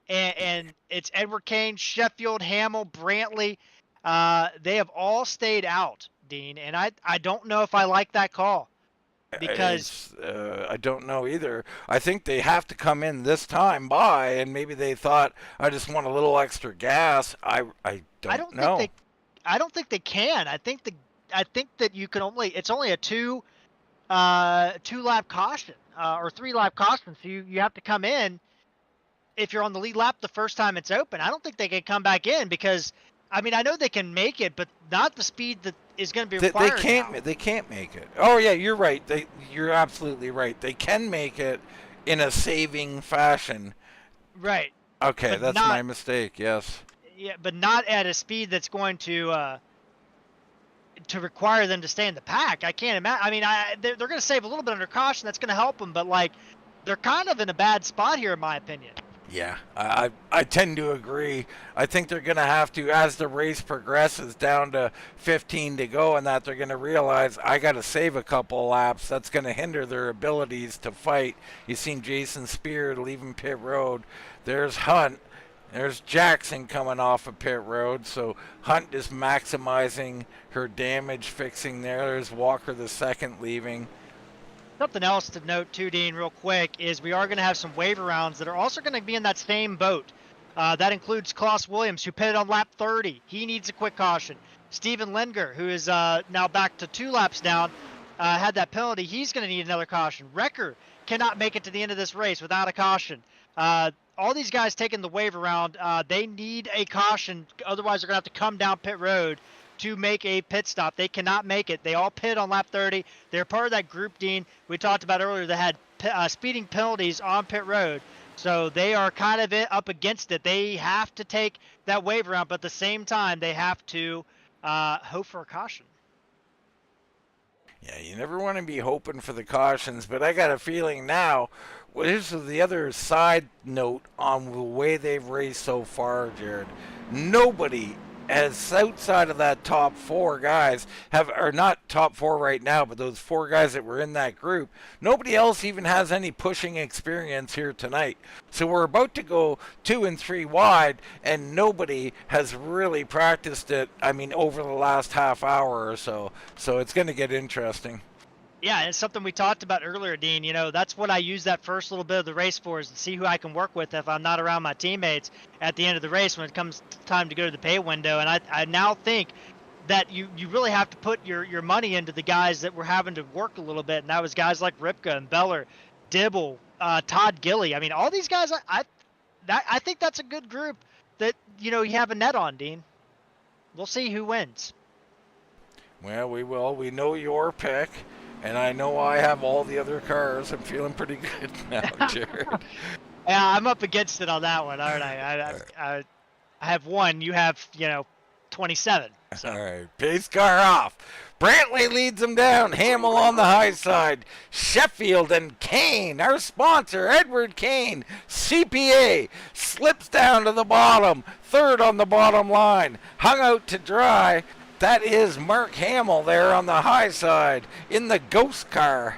And it's Edward Kane, Sheffield, Hamill, Brantley. They have all stayed out, Dean. And I don't know if I like that call. Because I don't know either. I think they have to come in this time by, and maybe they thought, I just want a little extra gas. I don't know. I don't think they can. I think that you can it's only a 2 lap caution or 3 lap caution. So you have to come in if you're on the lead lap the first time it's open. I don't think they can come back in because, I mean, I know they can make it, but not the speed that is going to be required. They can't make it. Oh yeah, you're right. You're absolutely right. They can make it in a saving fashion. Right. Okay, but that's my mistake. Yes. Yeah, but not at a speed that's going to require them to stay in the pack. I can't imagine. I mean, they're going to save a little bit under caution. That's going to help them, but like, they're kind of in a bad spot here, in my opinion. Yeah, I tend to agree. I think they're going to have to, as the race progresses down to 15 to go, and that they're going to realize, I got to save a couple laps. That's going to hinder their abilities to fight. You've seen Jason Spear leaving pit road. There's Hunt. There's Jackson coming off of pit road. So Hunt is maximizing her damage fixing there. There's Walker the second leaving. Something else to note too, Dean, real quick, is we are going to have some waiver rounds that are also going to be in that same boat. That includes Klaus Williams, who pitted on lap 30. He needs a quick caution. Steven Linger, who is now back to 2 laps down, had that penalty. He's going to need another caution. Wrecker cannot make it to the end of this race without a caution. All these guys taking the waiver round, they need a caution. Otherwise, they're going to have to come down pit road to make a pit stop. They cannot make it. They all pit on lap 30. They're part of that group, Dean, we talked about earlier that had speeding penalties on pit road. So they are kind of up against it. They have to take that waiver round, but at the same time, they have to hope for a caution. Yeah, you never want to be hoping for the cautions, but I got a feeling now, here's the other side note on the way they've raced so far, Jared. Nobody as outside of that top 4 guys are not top 4 right now, but those 4 guys that were in that group, nobody else even has any pushing experience here tonight. So we're about to go 2 and 3 wide, and nobody has really practiced it, I mean, over the last half hour or so. So it's going to get interesting. Yeah, it's something we talked about earlier, Dean. You know, that's what I use that first little bit of the race for, is to see who I can work with if I'm not around my teammates at the end of the race when it comes time to go to the pay window. And I now think that you really have to put your money into the guys that were having to work a little bit, and that was guys like Ripka and Beller, Dibble, Todd Gilly. I mean, all these guys, I think that's a good group that, you know, you have a net on, Dean. We'll see who wins. Well, we will. We know your pick. And I know I have all the other cars. I'm feeling pretty good now, Jared. Yeah, I'm up against it on that one, aren't I? I have 1. You have, 27. So. All right, pace car off. Brantley leads them down. Hamill on the high side. Sheffield and Kane, our sponsor, Edward Kane, CPA, slips down to the bottom. 3rd on the bottom line. Hung out to dry. That is Mark Hamill there on the high side in the ghost car.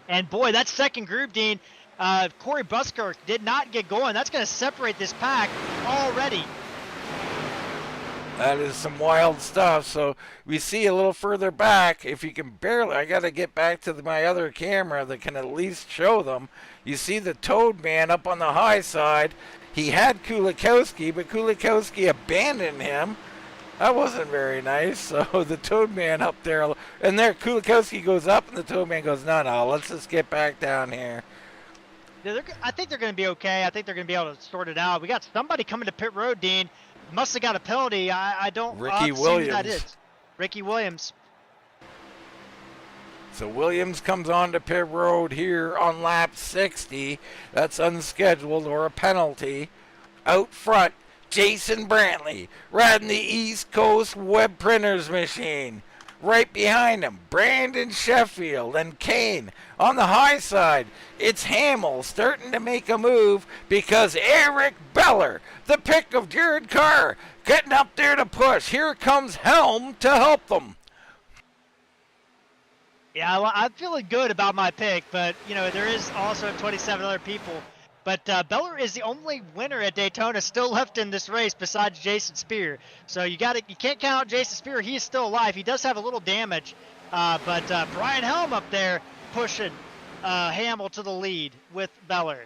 And boy, that second group, Dean, Corey Buskirk did not get going. That's going to separate this pack already. That is some wild stuff. So we see a little further back, if you can barely, I got to get back to my other camera that can at least show them. You see the Toad Man up on the high side. He had Kulikowski, but Kulikowski abandoned him. That wasn't very nice. So the Toad Man up there, and there Kulikowski goes up, and the Toad Man goes, no, let's just get back down here. I think they're going to be okay. I think they're going to be able to sort it out. We got somebody coming to pit road, Dean. Must have got a penalty. I don't Ricky see Williams. who that is. Ricky Williams. So Williams comes on to pit road here on lap 60. That's unscheduled or a penalty. Out front, Jason Brantley riding the East Coast web printers machine. Right behind him, Brandon Sheffield and Kane. On the high side, it's Hamill starting to make a move because Eric Beller, the pick of Jared Carr, getting up there to push. Here comes Helm to help them. Yeah, I'm feeling good about my pick, but, there is also 27 other people. But Beller is the only winner at Daytona still left in this race besides Jason Spear. So you can't count out Jason Spear. He is still alive. He does have a little damage. But Brian Helm up there pushing Hamill to the lead with Beller.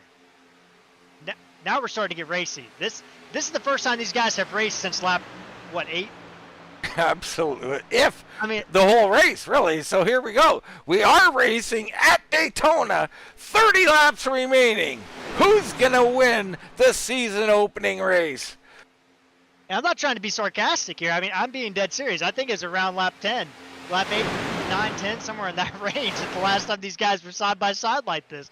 Now we're starting to get racy. This is the first time these guys have raced since lap, 8? Absolutely. The whole race, really. So here we go. We are racing at Daytona. 30 laps remaining. Who's going to win the season opening race? And I'm not trying to be sarcastic here. I mean, I'm being dead serious. I think it's around lap 10. Lap 8, 9, 10, somewhere in that range. It's the last time these guys were side by side like this.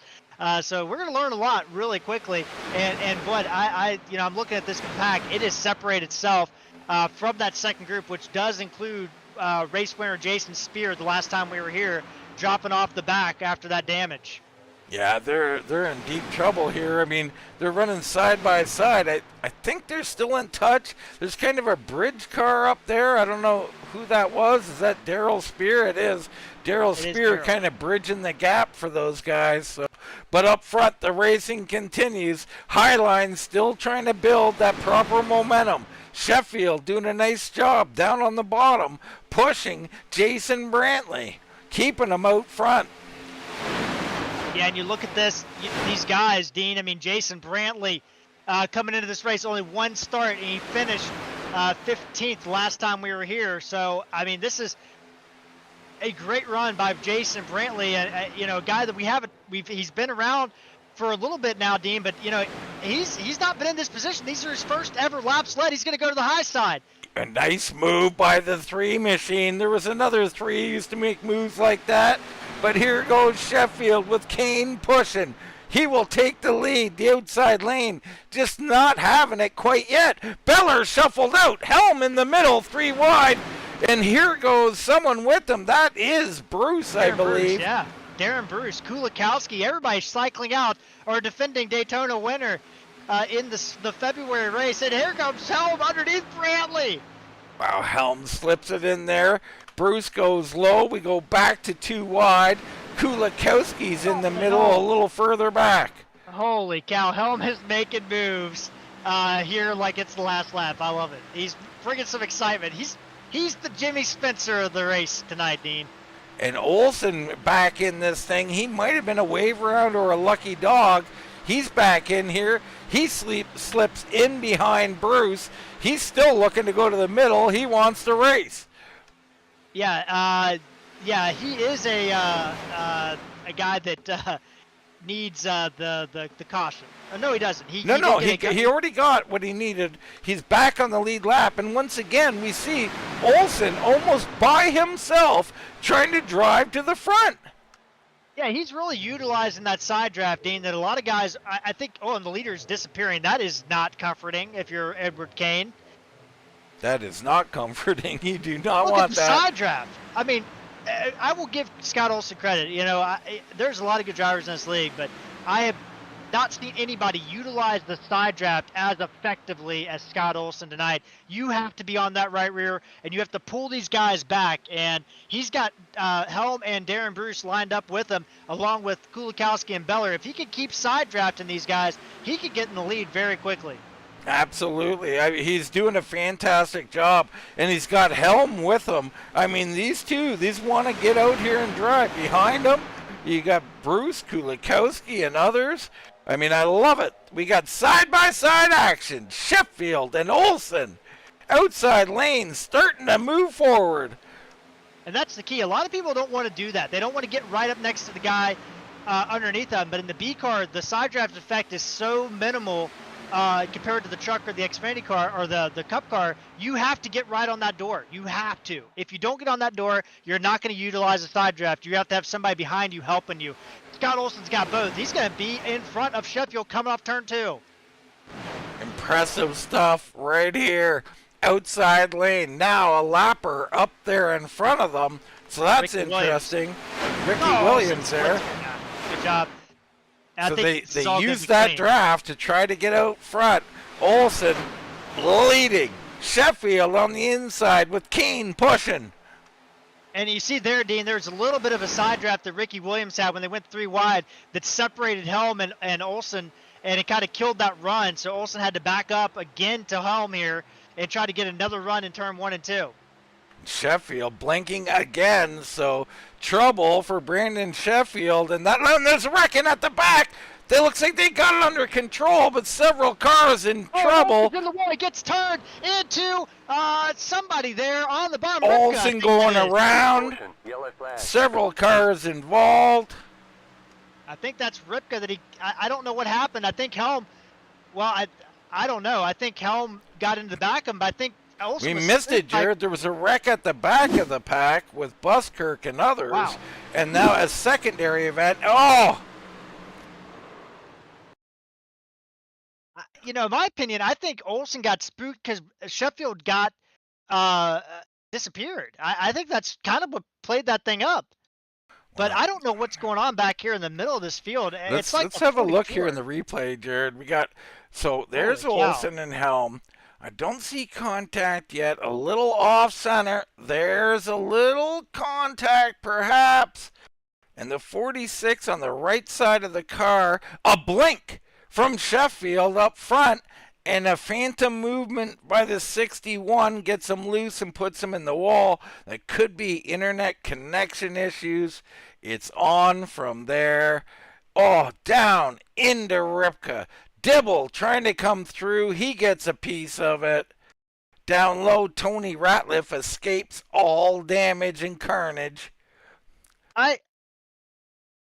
So we're going to learn a lot really quickly. And what I'm looking at this pack. It has separated itself from that second group, which does include race winner Jason Spear the last time we were here, dropping off the back after that damage. Yeah, they're in deep trouble here. I mean, they're running side by side. I think they're still in touch. There's kind of a bridge car up there. I don't know who that was. Is that Daryl Spear? It is. Daryl Spear kind of bridging the gap for those guys. So, but up front, the racing continues. Highline still trying to build that proper momentum. Sheffield doing a nice job down on the bottom, pushing Jason Brantley, keeping him out front. Yeah, and you look at these guys, Dean. I mean, Jason Brantley coming into this race, only one start, and he finished 15th last time we were here. So, I mean, this is a great run by Jason Brantley, and a guy that he's been around for a little bit now, Dean, but he's not been in this position. These are his first ever laps led. He's going to go to the high side. A nice move by the 3 machine. There was another 3 used to make moves like that. But here goes Sheffield with Kane pushing. He will take the lead, the outside lane, just not having it quite yet. Beller shuffled out, Helm in the middle, 3 wide. And here goes someone with him. That is Bruce, I believe. Bruce, yeah. Darren Bruce, Kulikowski, everybody cycling out, our defending Daytona winner in the February race. And here comes Helm underneath Brantley. Wow, Helm slips it in there. Bruce goes low. We go back to 2 wide. Kulikowski's in the middle, a little further back. Holy cow, Helm is making moves here like it's the last lap. I love it. He's bringing some excitement. He's the Jimmy Spencer of the race tonight, Dean. And Olsen back in this thing. He might have been a wave round or a lucky dog. He's back in here. He slips in behind Bruce. He's still looking to go to the middle. He wants to race. Yeah, he is a guy that needs the caution. No, he doesn't. He already got what he needed. He's back on the lead lap, and once again we see Olsen almost by himself trying to drive to the front. Yeah, he's really utilizing that side draft, Dean, that a lot of guys, I think, and the leader's disappearing. That is not comforting if you're Edward Kane. That is not comforting. You do not want that. Look at the side draft. I mean, I will give Scott Olsen credit. There's a lot of good drivers in this league, but I have not seen anybody utilize the side draft as effectively as Scott Olsen tonight. You have to be on that right rear, and you have to pull these guys back. And he's got Helm and Darren Bruce lined up with him, along with Kulikowski and Beller. If he could keep side drafting these guys, he could get in the lead very quickly. Absolutely. He's doing a fantastic job, and he's got Helm with him. I mean, these want to get out here and drive. Behind them, you got Bruce, Kulikowski, and others. I mean, I love it. We got side-by-side action. Sheffield and Olsen outside lane, starting to move forward. And that's the key. A lot of people don't want to do that. They don't want to get right up next to the guy underneath them. But in the B car, the side draft effect is so minimal compared to the truck or the Xfinity car or the Cup car. You have to get right on that door. You have to. If you don't get on that door, you're not going to utilize a side draft. You have to have somebody behind you helping you. Scott Olson's got both. He's going to be in front of Sheffield coming off turn 2. Impressive stuff right here. Outside lane. Now a lapper up there in front of them. So that's Ricky interesting. Ricky Oh, Williams there. Yeah, good job. And So I they think this is all gonna used be that clean. draft to try to get out front. Olson leading. Sheffield on the inside with Kane pushing. And you see there, Dean, there's a little bit of a side draft that Ricky Williams had when they went 3 wide that separated Helm and Olson, and it kind of killed that run. So Olson had to back up again to Helm here and try to get another run in turn 1 and 2. Sheffield blinking again, so trouble for Brandon Sheffield. And there's wrecking at the back. They looks like they got it under control, but several cars in trouble. In the wall, he gets turned into somebody there on the bottom. Olsen going around. Several cars involved. I think that's Ripka that I don't know what happened. I think Helm, well, I don't know. I think Helm got into the back of him, but I think Olsen We missed it, Jared. There was a wreck at the back of the pack with Buskirk and others. Wow. And now a secondary event. Oh! You know, in my opinion, I think Olsen got spooked because Sheffield got disappeared. I think that's kind of what played that thing up. But I don't know what's going on back here in the middle of this field. Let's have a look here in the replay, Jared. There's Holy cow. Olsen and Helm. I don't see contact yet. A little off center. There's a little contact, perhaps. And the 46 on the right side of the car. A blink from Sheffield up front. And a phantom movement by the 61 gets him loose and puts him in the wall. That could be internet connection issues. It's on from there. Oh, down into Ripka. Dibble trying to come through. He gets a piece of it. Down low, Tony Ratliff escapes all damage and carnage.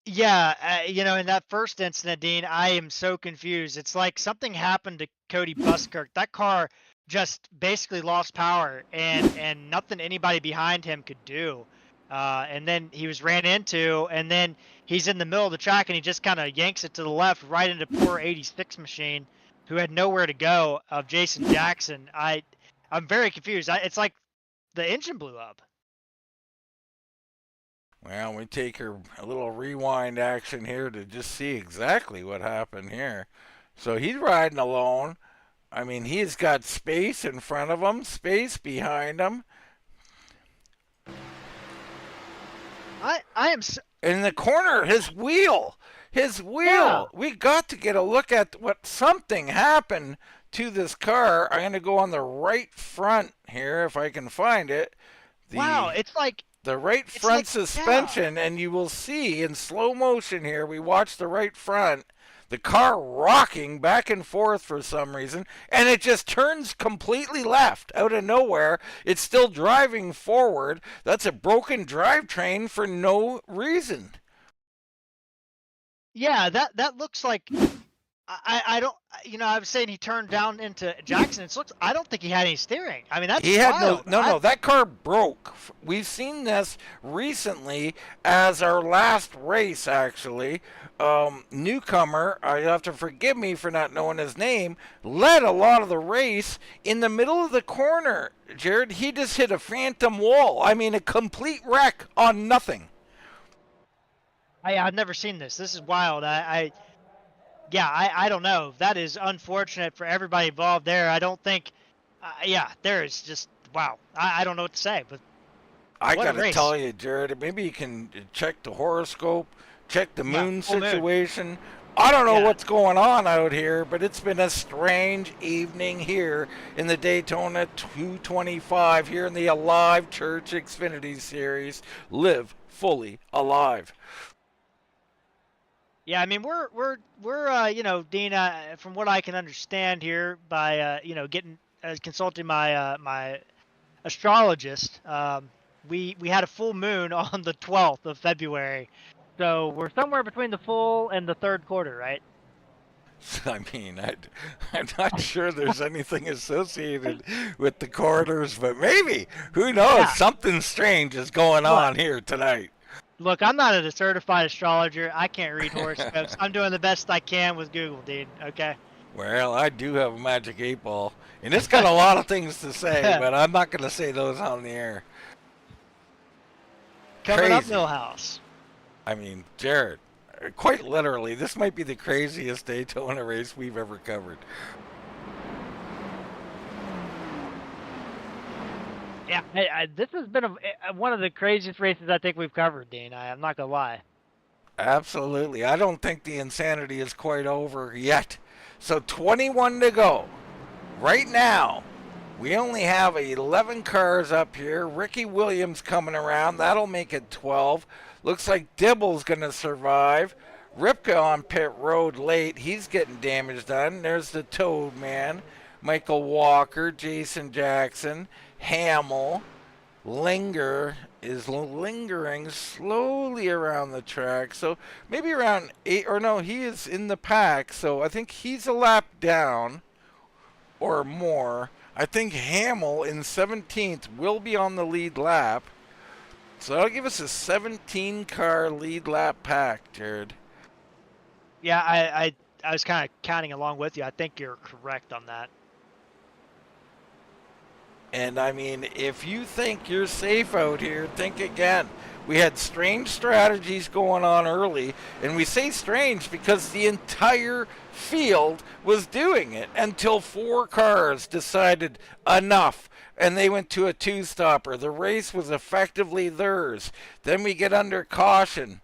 You know, in that first incident, Dean, I am so confused. It's like something happened to Cody Buskirk. That car just basically lost power, and nothing anybody behind him could do. And then he was ran into, and then he's in the middle of the track, and he just kind of yanks it to the left right into poor 86 machine, who had nowhere to go, of Jason Jackson. I'm very confused. It's like the engine blew up. Well, we take a little rewind action here to just see exactly what happened here. So he's riding alone. I mean, he's got space in front of him, space behind him. I am so, In the corner, his wheel. Yeah. We got to get a look at what something happened to this car. I'm going to go on the right front here if I can find it. wow, it's like The right It's front like- suspension, and you will see in slow motion here, we watch the right front, the car rocking back and forth for some reason, and it just turns completely left out of nowhere. It's still driving forward. That's a broken drivetrain for no reason. yeah, that looks like I don't, you know, I was saying he turned down into Jackson. I don't think he had any steering. I mean, that's He had wild. no, that car broke. We've seen this recently as our last race, actually. Newcomer, you have to forgive me for not knowing his name, led a lot of the race in the middle of the corner. Jared, he just hit a phantom wall. I mean, a complete wreck on nothing. I've never seen this. This is wild. I don't know. That is unfortunate for everybody involved there. I don't think, there is just, wow. I don't know what to say, but I what a got to race. tell you, Jared, maybe you can check the horoscope, check the moon full moon. situation. I don't know Yeah. what's going on out here, but it's been a strange evening here in the Daytona 225 here in the Alive Church Xfinity Series. Live fully alive. yeah, I mean, we're you know, Dean, from what I can understand here by, you know, getting consulting my my astrologist, we had a full moon on the 12th of February, so we're somewhere between the full and the third quarter, right? I mean, I'm not sure there's anything associated with the quarters, but maybe. Who knows? Yeah. Something strange is going on here tonight. Look, I'm not a certified astrologer. I can't read horoscopes. I'm doing the best I can with Google, Dean. Okay. Well, I do have a magic 8 ball, and it's got a lot of things to say, but I'm not going to say those on the air. Coming up, Crazy. Millhouse. I mean, Jared, quite literally, this might be the craziest Daytona race we've ever covered. Yeah, this has been one of the craziest races I think we've covered, Dean. I'm not gonna lie. Absolutely. I don't think the insanity is quite over yet. So 21 to go. Right now, we only have 11 cars up here. Ricky Williams coming around. That'll make it 12. Looks like Dibble's going to survive. Ripka on pit road late. He's getting damage done. There's the Toad Man. Michael Walker, Jason Jackson, Hamill. Linger is lingering slowly around the track. So maybe around 8, or no, he is in the pack. So I think he's a lap down or more. I think Hamill in 17th will be on the lead lap. So that'll give us a 17-car lead lap pack, Jared. Yeah, I was kind of counting along with you. I think you're correct on that. And I mean, if you think you're safe out here, think again. We had strange strategies going on early, and we say strange because the entire field was doing it until 4 cars decided enough, and they went to a 2-stopper. The race was effectively theirs. Then we get under caution,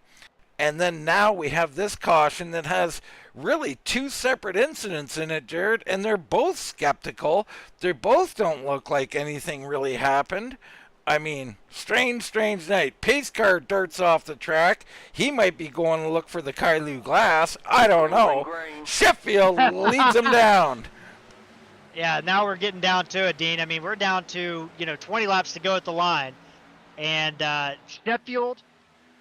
and then now we have this caution that has really 2 separate incidents in it, Jared, and they're both skeptical. They both don't look like anything really happened. I mean, strange night. Pace car darts off the track. He might be going to look for the Kailu glass. I don't know. Sheffield leads him down. Yeah, now we're getting down to it, Dean. I mean, we're down to 20 laps to go at the line, and Sheffield,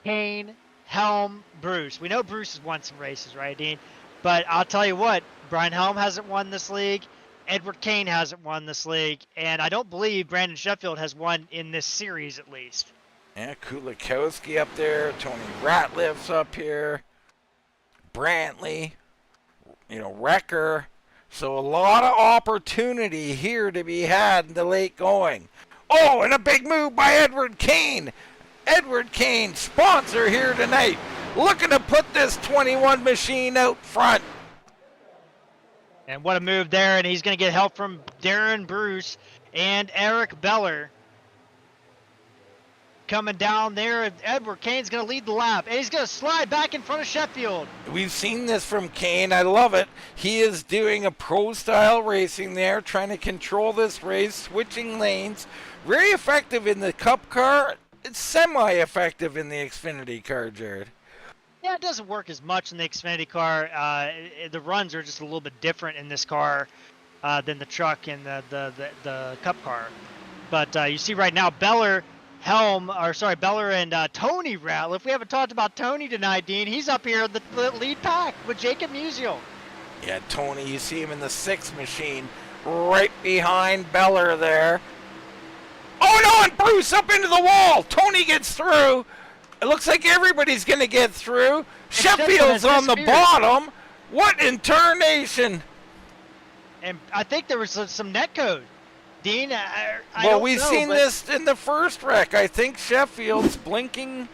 Kane, Helm, Bruce. We know Bruce has won some races, right, Dean? But I'll tell you what, Brian Helm hasn't won this league. Edward Kane hasn't won this league. And I don't believe Brandon Sheffield has won in this series, at least. Yeah, Kulikowski up there. Tony Ratliff's up here. Brantley. Wrecker. So a lot of opportunity here to be had in the late going. Oh, and a big move by Edward Kane. Edward Kane, sponsor here tonight, looking to put this 21 machine out front. And what a move there, and he's going to get help from Darren Bruce and Eric Beller. Coming down there, Edward Kane's going to lead the lap, and he's going to slide back in front of Sheffield. We've seen this from Kane. I love it. He is doing a pro-style racing there, trying to control this race, switching lanes. Very effective in the Cup car. It's semi-effective in the Xfinity car, Jared. Yeah, it doesn't work as much in the Xfinity car. The runs are just a little bit different in this car than the truck and the Cup car. But you see right now, Beller and Tony Ratliff. We haven't talked about Tony tonight, Dean. He's up here in the lead pack with Jacob Musial. Yeah, Tony, you see him in the 6 machine right behind Beller there. Oh, no, and Bruce up into the wall. Tony gets through. It looks like everybody's going to get through. Sheffield's on the bottom. What in tarnation? And I think there was some netcode. Dean, we've seen this in the first wreck. I think Sheffield's blinking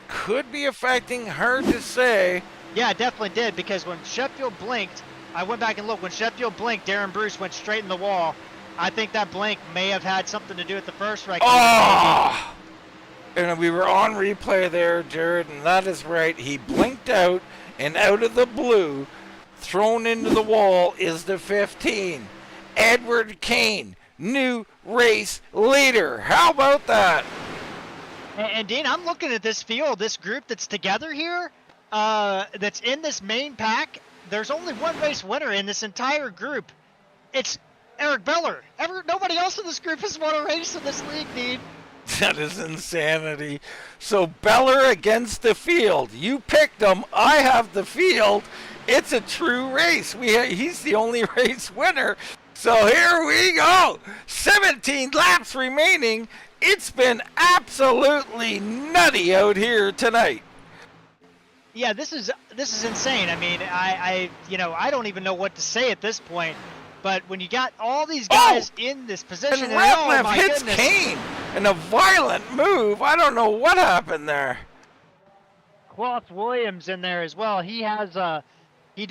could be affecting, hard to say. Yeah, it definitely did, because when Sheffield blinked, I went back and looked. When Sheffield blinked, Darren Bruce went straight in the wall. I think that blink may have had something to do with the first wreck. Oh! And we were on replay there, Jared, and that is right. He blinked out, and out of the blue, thrown into the wall is the 15. Edward Kane, new race leader. How about that? And Dean, I'm looking at this field, this group that's together here, that's in this main pack. There's only one race winner in this entire group. It's Eric Beller. Nobody else in this group has won a race in this league, Dean. That is insanity. So Beller against the field. You picked him. I have the field. It's a true race. He's the only race winner. So here we go. 17 laps remaining. It's been absolutely nutty out here tonight. Yeah, this is insane. I mean, I don't even know what to say at this point. But when you got all these guys in this position, and Ratliff my hits goodness. Kane in a violent move. I don't know what happened there. Cloth Williams in there as well. He has one. He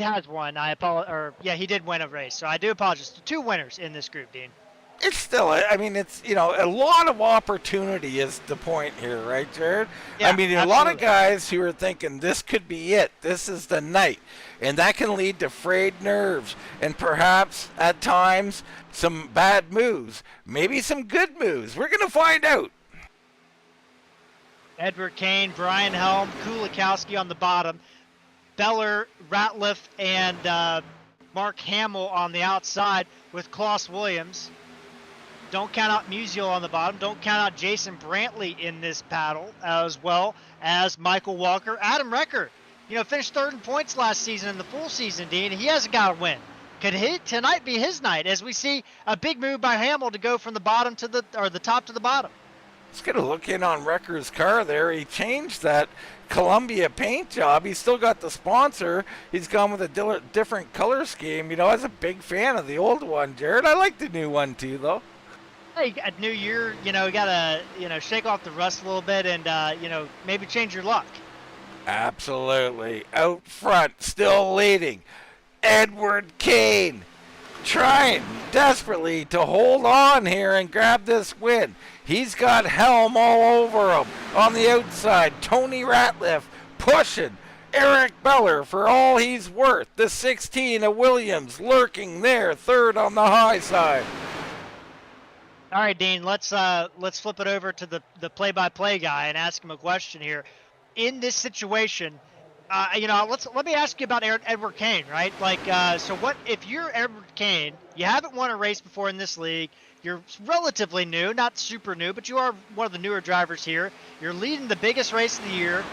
did win a race. So I do apologize. 2 winners in this group, Dean. It's still, I mean, it's, a lot of opportunity is the point here, right, Jared? Yeah, I mean, a absolutely. lot of guys who are thinking this could be it. This is the night. And that can lead to frayed nerves and perhaps, at times, some bad moves. Maybe some good moves. We're going to find out. Edward Kane, Brian Helm, Kulikowski on the bottom. Beller, Ratliff, and Mark Hamill on the outside with Klaus Williams. Don't count out Musial on the bottom. Don't count out Jason Brantley in this battle, as well as Michael Walker. Adam Recker, finished 3rd in points last season in the full season, Dean. He hasn't got a win. Could tonight be his night as we see a big move by Hamill to go from the bottom to the top to the bottom? Let's get a look in on Recker's car there. He changed that Columbia paint job. He's still got the sponsor. He's gone with a different color scheme. I was a big fan of the old one, Jared. I like the new one too, though. Hey, a new year, you gotta, shake off the rust a little bit and, maybe change your luck. Absolutely. Out front, still leading. Edward Kane trying desperately to hold on here and grab this win. He's got Helm all over him on the outside. Tony Ratliff pushing. Eric Beller for all he's worth. The 16 of Williams lurking there, 3rd on the high side. All right, Dean, let's flip it over to the play-by-play guy and ask him a question here. In this situation, let me ask you about Edward Kane, right? So what if you're Edward Kane? You haven't won a race before in this league. You're relatively new, not super new, but you are one of the newer drivers here. You're leading the biggest race of the year,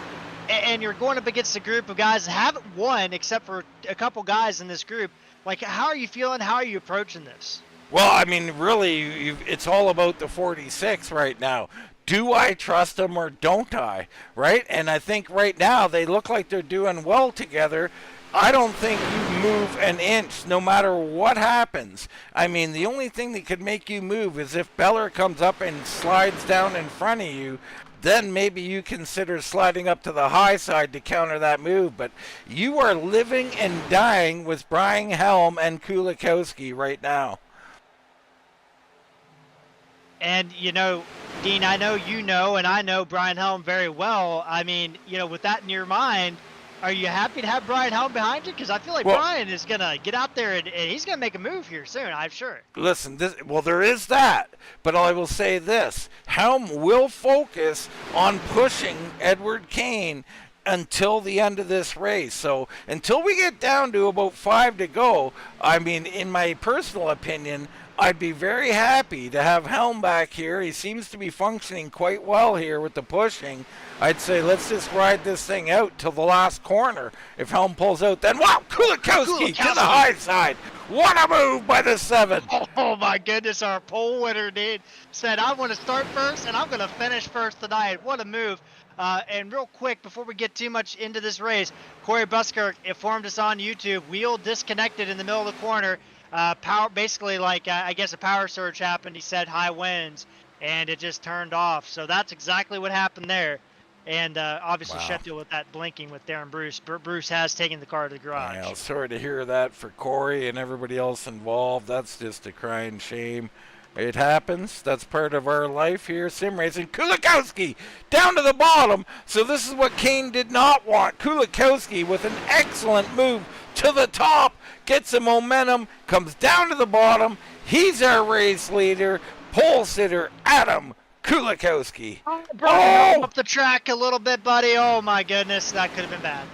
and you're going up against a group of guys that haven't won except for a couple guys in this group. How are you feeling? How are you approaching this? Well, I mean, really, it's all about the 46 right now. Do I trust them or don't I? Right? And I think right now they look like they're doing well together. I don't think you move an inch no matter what happens. I mean, the only thing that could make you move is if Beller comes up and slides down in front of you. Then maybe you consider sliding up to the high side to counter that move. But you are living and dying with Brian Helm and Kulikowski right now. And, Dean, I know and I know Brian Helm very well. I mean, with that in your mind, are you happy to have Brian Helm behind you? Because I feel like Brian is going to get out there and he's going to make a move here soon, I'm sure. Listen, there is that. But I will say this. Helm will focus on pushing Edward Kane until the end of this race. So until we get down to about 5 to go, I mean, in my personal opinion, I'd be very happy to have Helm back here. He seems to be functioning quite well here with the pushing. I'd say let's just ride this thing out till the last corner. If Helm pulls out, then wow, Kulikowski to the high side. What a move by the 7. Oh my goodness, our pole winner, dude, said I want to start first and I'm going to finish first tonight. What a move. And real quick, before we get too much into this race, Corey Buskirk informed us on YouTube, wheel disconnected in the middle of the corner. Power, basically I guess a power surge happened. He said high winds and it just turned off. So that's exactly what happened there. And obviously Sheffield with that blinking with Darren Bruce. Bruce has taken the car to the garage. Well, sorry to hear that for Corey and everybody else involved. That's just a crying shame. It happens. That's part of our life here. Sim racing. Kulikowski down to the bottom. So this is what Kane did not want. Kulikowski with an excellent move to the top. Gets some momentum. Comes down to the bottom. He's our race leader. Pole sitter Adam Kulikowski. Oh! Up the track a little bit, buddy. Oh my goodness. That could have been bad.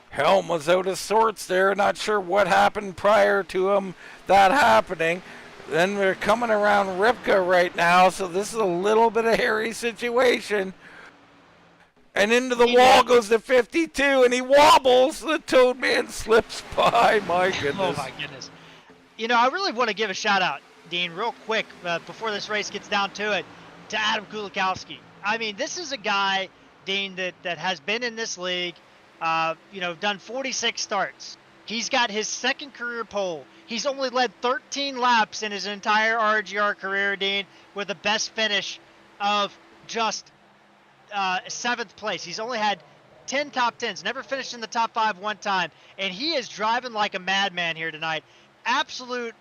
Helm was out of sorts there. Not sure what happened prior to him that happening. Then we're coming around Ripka right now, so this is a little bit of hairy situation. And into the wall goes the 52, and he wobbles. The Toad Man slips by. My goodness. Oh, my goodness. You know, I really want to give a shout-out, Dean, real quick, before this race gets down to it, to Adam Kulikowski. I mean, this is a guy, Dean, that has been in this league, done 46 starts. He's got his second career pole. He's only led 13 laps in his entire RGR career, Dean, with the best finish of just 7th place. He's only had 10 top 10s, never finished in the top 5 one time, and he is driving like a madman here tonight. Absolute,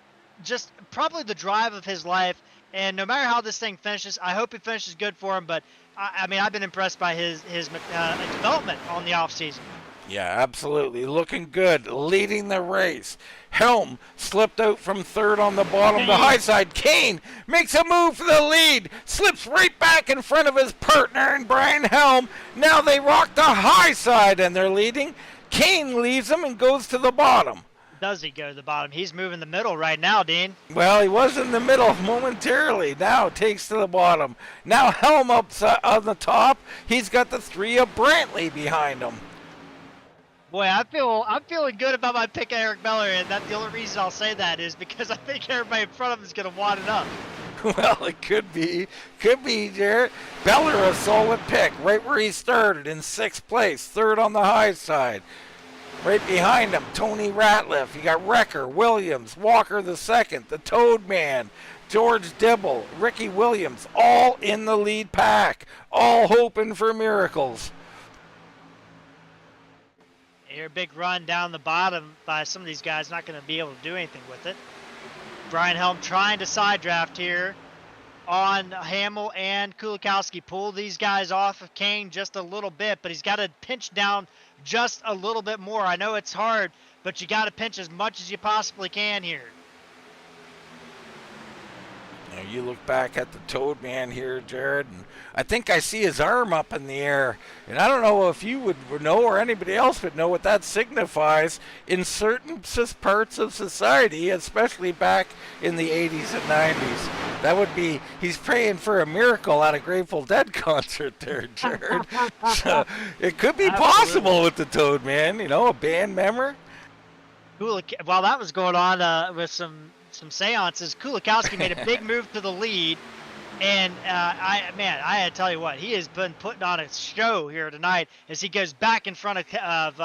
just probably the drive of his life, and no matter how this thing finishes, I hope it finishes good for him, but I mean, I've been impressed by his development on the offseason. Yeah, absolutely. Looking good. Leading the race. Helm slipped out from third on the bottom. The high side. Kane makes a move for the lead. Slips right back in front of his partner and Brian Helm. Now they rock the high side and they're leading. Kane leaves him and goes to the bottom. Does he go to the bottom? He's moving the middle right now, Dean. Well, he was in the middle momentarily. Now takes to the bottom. Now Helm up on the top. He's got the 3 of Brantley behind him. Boy, I'm feeling good about my pick of Eric Beller, and that's the only reason I'll say that is because I think everybody in front of him is going to wad it up. Well, it could be, Jared. Beller, a solid pick, right where he started in 6th place, 3rd on the high side. Right behind him, Tony Ratliff. You got Wrecker, Williams, Walker the 2nd, the Toad Man, George Dibble, Ricky Williams, all in the lead pack, all hoping for miracles. Here, big run down the bottom by some of these guys, not going to be able to do anything with it. Brian Helm trying to side draft here on Hamill and Kulikowski. Pull these guys off of Kane just a little bit, but he's got to pinch down just a little bit more. I know it's hard, but you got to pinch as much as you possibly can here. Now you look back at the Toad Man here, Jared, and I think I see his arm up in the air. And I don't know if you would know or anybody else would know what that signifies in certain parts of society, especially back in the 80s and 90s. That would be, he's praying for a miracle at a Grateful Dead concert there, Jared. So it could be possible with the Toad Man, a band member. While that was going on with some seances, Kulikowski made a big move to the lead, and I had to tell you what, he has been putting on a show here tonight as he goes back in front of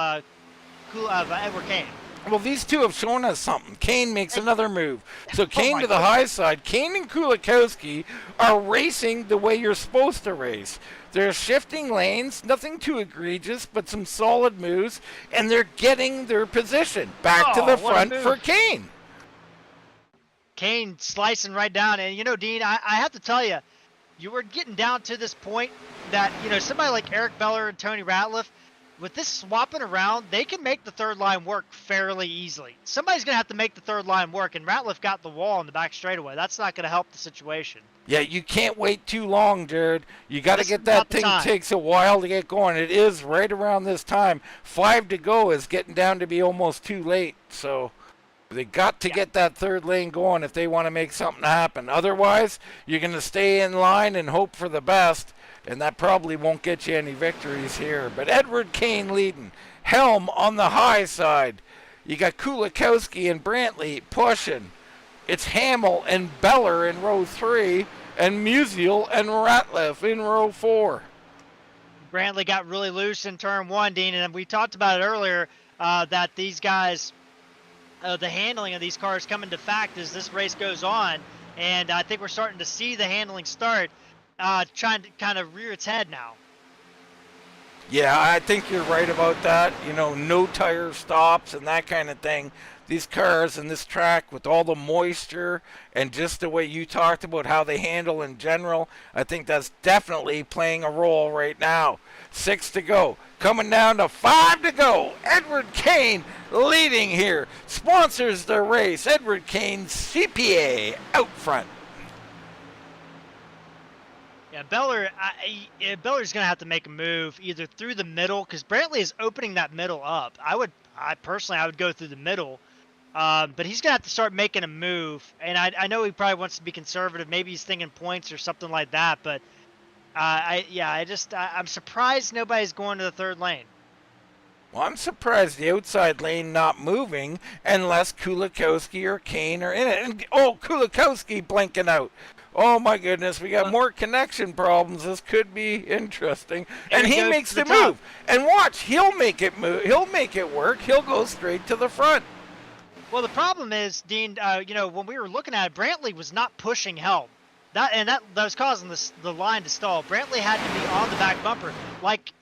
Edward Kane. Well, these two have shown us something. Kane makes another move. So Kane to the high side. Kane and Kulikowski are racing the way you're supposed to race. They're shifting lanes, nothing too egregious, but some solid moves, and they're getting their position back to the front for Kane. Kane slicing right down. And, Dean, I have to tell you, you were getting down to this point that, somebody like Eric Beller and Tony Ratliff, with this swapping around, they can make the third line work fairly easily. Somebody's going to have to make the third line work, and Ratliff got the wall in the back straightaway. That's not going to help the situation. Yeah, you can't wait too long, Jared. You got to get that thing. Takes a while to get going. It is right around this time. 5 to go is getting down to be almost too late, so they got to get that third lane going if they want to make something happen. Otherwise, you're going to stay in line and hope for the best, and that probably won't get you any victories here. But Edward Kane leading. Helm on the high side. You got Kulikowski and Brantley pushing. It's Hamill and Beller in row 3, and Musial and Ratliff in row 4. Brantley got really loose in turn 1, Dean, and we talked about it earlier that these guys, the handling of these cars come into fact as this race goes on, and I think we're starting to see the handling start trying to kind of rear its head now. Yeah, I think you're right about that. No tire stops and that kind of thing. These cars and this track with all the moisture and just the way you talked about how they handle in general, I think that's definitely playing a role right now. 6 to go. Coming down to 5 to go. Edward Kane leading here. Sponsors the race. Edward Kane, CPA, out front. Yeah, Beller's going to have to make a move either through the middle, because Brantley is opening that middle up. I would go through the middle But he's gonna have to start making a move, and I know he probably wants to be conservative. Maybe he's thinking points or something like that. But I'm surprised nobody's going to the third lane. Well, I'm surprised the outside lane not moving unless Kulikowski or Kane are in it. And Kulikowski blinking out. Oh my goodness, we got more connection problems. This could be interesting. And he makes the move. And watch, he'll make it move. He'll make it work. He'll go straight to the front. Well, the problem is, Dean, when we were looking at it, Brantley was not pushing Helm. That was causing the line to stall. Brantley had to be on the back bumper, like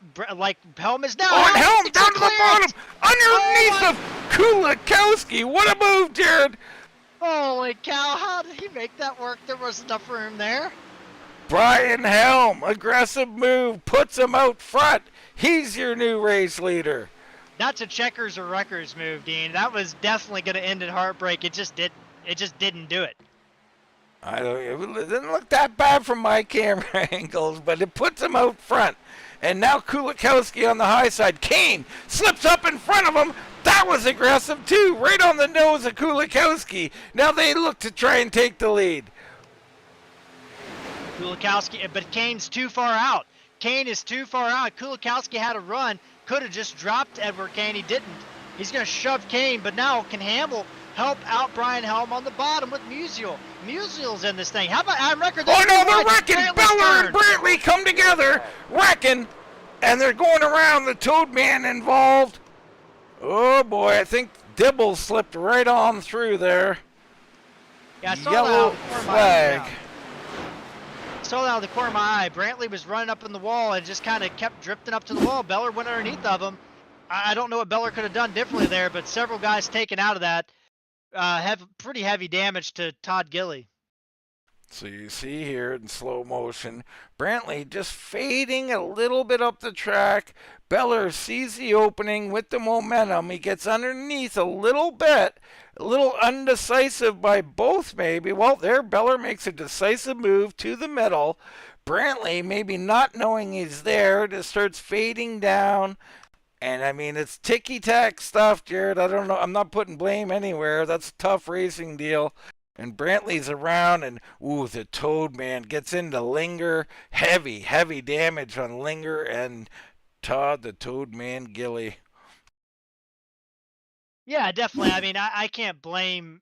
Helm is now. Oh, and Helm down to the bottom, underneath of Kulikowski. What a move, Jared! Holy cow! How did he make that work? There was enough room there. Brian Helm, aggressive move, puts him out front. He's your new race leader. That's a checkers or wreckers move, Dean. That was definitely going to end in heartbreak. It just didn't do it. It didn't look that bad from my camera angles, but it puts him out front. And now Kulikowski on the high side. Kane slips up in front of him. That was aggressive too, right on the nose of Kulikowski. Now they look to try and take the lead. Kulikowski, but Kane's too far out. Kane is too far out. Kulikowski had a run, could have just dropped Edward Kane. He didn't. He's going to shove Kane, but now can Hamill help out Brian Helm on the bottom with Musial? Musial's in this thing. How about Adam Recker? Oh no, they're wrecking. Beller and Brantley come together, wrecking, and they're going around the Toad Man involved. Oh boy, I think Dibble slipped right on through there. Yeah, I saw Yellow that flag. Saw that out of the corner of my eye. Brantley was running up in the wall and just kind of kept drifting up to the wall. Beller went underneath of him. I don't know what Beller could have done differently there, but several guys taken out of that have pretty heavy damage to Todd Gilly. So you see here in slow motion, Brantley just fading a little bit up the track. Beller sees the opening with the momentum. He gets underneath a little bit, a little undecisive by both maybe. Well, there Beller makes a decisive move to the middle. Brantley, maybe not knowing he's there, just starts fading down. And I mean, it's ticky-tack stuff, Jared. I don't know. I'm not putting blame anywhere. That's a tough racing deal. And Brantley's around, and the Toad Man gets into Linger. Heavy damage on Linger and Todd the Toad Man Gilly. Yeah, definitely. I mean, I can't blame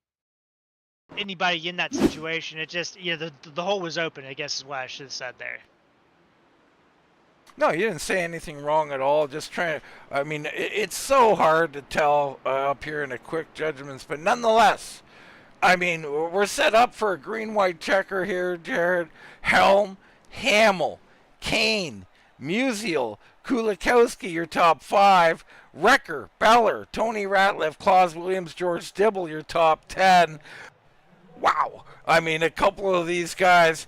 anybody in that situation. It just, the hole was open, I guess is what I should have said there. No, you didn't say anything wrong at all. Just trying to, I mean, it's so hard to tell up here in the quick judgments, but nonetheless, I mean, we're set up for a green-white checker here, Jared. Helm, Hamill, Kane, Musial, Kulikowski, your top 5. Wrecker, Beller, Tony Ratliff, Claus Williams, George Dibble, your top 10. Wow. I mean, a couple of these guys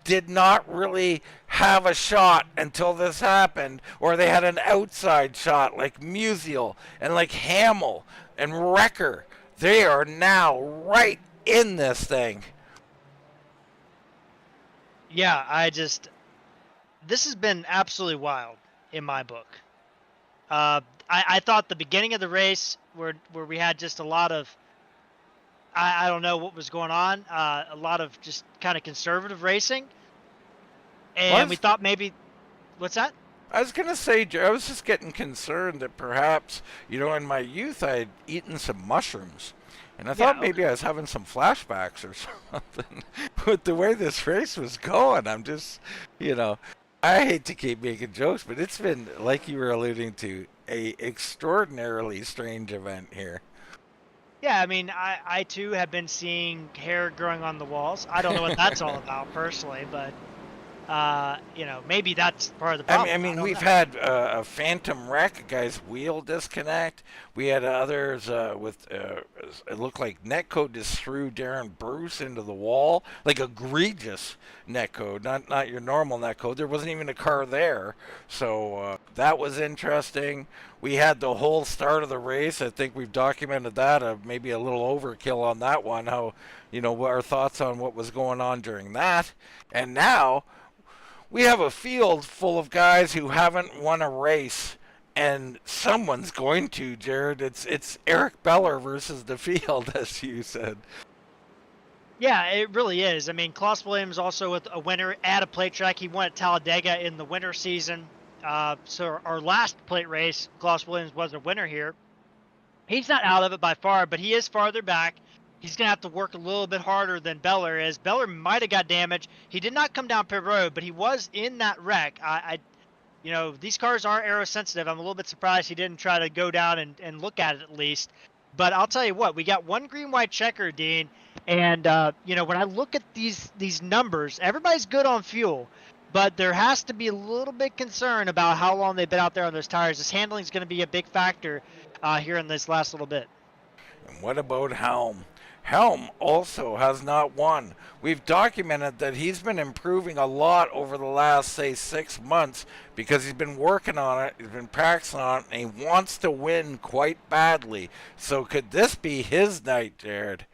did not really have a shot until this happened, or they had an outside shot like Musial and like Hamill and Wrecker. They are now right in this thing. Yeah, this has been absolutely wild in my book. I thought the beginning of the race where we had just a lot of, I don't know what was going on, a lot of just kind of conservative racing. And we thought maybe, what's that? I was going to say, I was just getting concerned that perhaps, in my youth I had eaten some mushrooms. And I thought maybe I was having some flashbacks or something with the way this race was going. I'm just, I hate to keep making jokes, but it's been, like you were alluding to, a extraordinarily strange event here. Yeah, I mean, I too have been seeing hair growing on the walls. I don't know what that's all about personally, but maybe that's part of the problem. I mean we've had a phantom wreck, a guy's wheel disconnect. We had others with it looked like netcode just threw Darren Bruce into the wall, like egregious netcode, not your normal netcode. There wasn't even a car there, so that was interesting. We had the whole start of the race. I think we've documented that. Maybe a little overkill on that one. How, what our thoughts on what was going on during that, and now we have a field full of guys who haven't won a race And someone's going to, Jared. It's Eric Beller versus the field, as you said. Yeah, it really is. I mean, Klaus Williams also with a winner at a plate track. He won at Talladega in the winter season. So our last plate race, Klaus Williams was a winner here. He's not out of it by far, but he is farther back. He's going to have to work a little bit harder than Beller is. Beller might have got damaged. He did not come down pit road, but he was in that wreck. You know, these cars are aero sensitive. I'm a little bit surprised he didn't try to go down and look at it at least. But I'll tell you what, we got one green white checker, Dean, and you know, when I look at these numbers, everybody's good on fuel, but there has to be a little bit concern about how long they've been out there on those tires. This handling is going to be a big factor here in this last little bit. And what about Helm? Helm also has not won. We've documented that he's been improving a lot over the last, say, 6 months because he's been working on it, he's been practicing on it, and he wants to win quite badly. So could this be his night, Jared?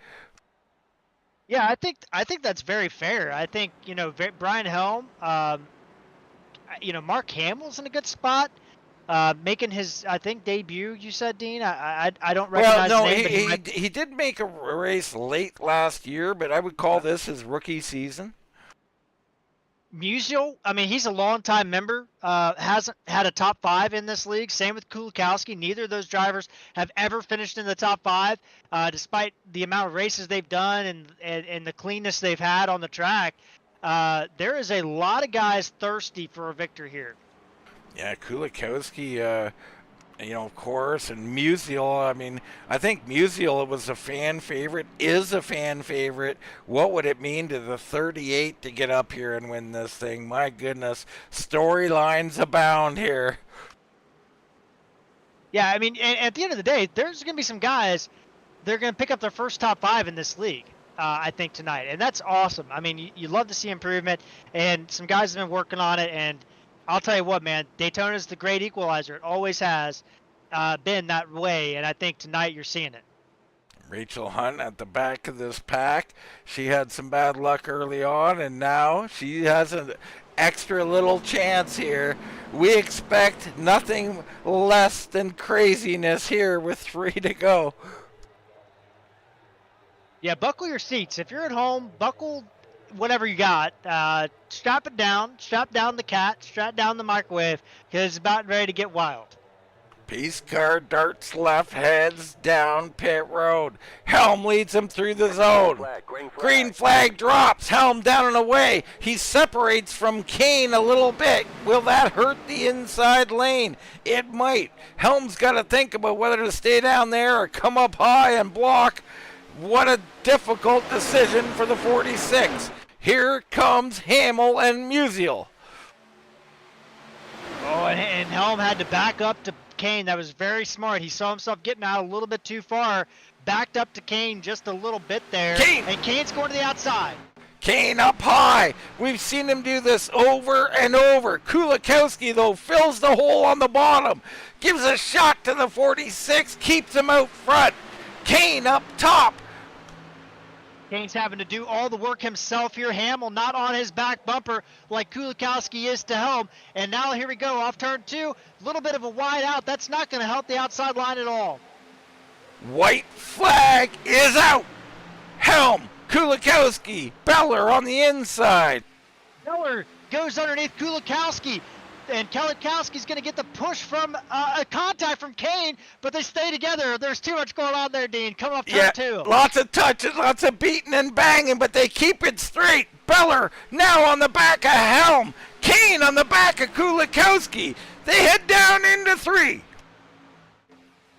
Yeah, I think that's very fair. I think, you know, Brian Helm, you know, Mark Hamill's in a good spot. Making his, I think, debut. You said, Dean. I don't recognize well, no, the name. he did make a race late last year, but I would call this his rookie season. Musial, I mean, he's a longtime member. Hasn't had a top 5 in this league. Same with Kulikowski. Neither of those drivers have ever finished in the top 5, despite the amount of races they've done and the cleanness they've had on the track. There is a lot of guys thirsty for a victory here. Yeah, Kulikowski, you know, of course, and Musial. I mean, I think Musial was a fan favorite, is a fan favorite. What would it mean to the 38 to get up here and win this thing? My goodness, storylines abound here. Yeah, I mean, at the end of the day, there's going to be some guys, they're going to pick up their first top 5 in this league, I think, tonight. And that's awesome. I mean, you love to see improvement, and some guys have been working on it, and I'll tell you what, man, Daytona is the great equalizer. It always has been that way, and I think tonight you're seeing it. Rachel Hunt at the back of this pack. She had some bad luck early on, and now she has an extra little chance here. We expect nothing less than craziness here with 3 to go. Yeah, buckle your seats. If you're at home, buckle whatever you got. Strap it down. Strap down the cat. Strap down the microwave, because it's about ready to get wild. Pace car darts left, heads down pit road. Helm leads him through the zone. Green flag drops. Helm down and away. He separates from Kane a little bit. Will that hurt the inside lane? It might. Helm's got to think about whether to stay down there or come up high and block. What a difficult decision for the 46. Here comes Hamill and Musial. Oh, and Helm had to back up to Kane. That was very smart. He saw himself getting out a little bit too far. Backed up to Kane just a little bit there. Kane! And Kane's going to the outside. Kane up high. We've seen him do this over and over. Kulikowski, though, fills the hole on the bottom. Gives a shot to the 46. Keeps him out front. Kane up top. Kane's having to do all the work himself here. Hamill not on his back bumper like Kulikowski is to Helm. And now here we go off turn 2. A little bit of a wide out. That's not going to help the outside line at all. White flag is out. Helm, Kulikowski, Beller on the inside. Beller goes underneath Kulikowski. And Kulikowski's going to get the push from a contact from Kane, but they stay together. There's too much going on there, Dean. Coming off turn 2. Lots of touches, lots of beating and banging, but they keep it straight. Beller now on the back of Helm. Kane on the back of Kulikowski. They head down into 3.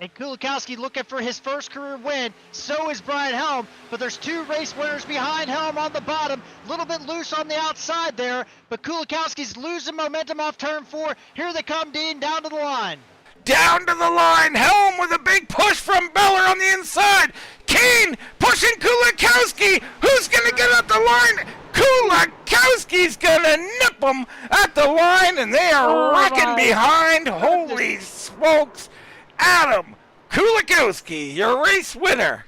And Kulikowski looking for his first career win. So is Brian Helm, but there's 2 race winners behind Helm on the bottom. A little bit loose on the outside there, but Kulikowski's losing momentum off turn 4. Here they come, Dean, down to the line. Down to the line. Helm with a big push from Beller on the inside. Kane pushing Kulikowski. Who's going to get at the line? Kulikowski's going to nip him at the line, and they are wrecking behind. Holy smokes. Adam Kulikowski, your race winner.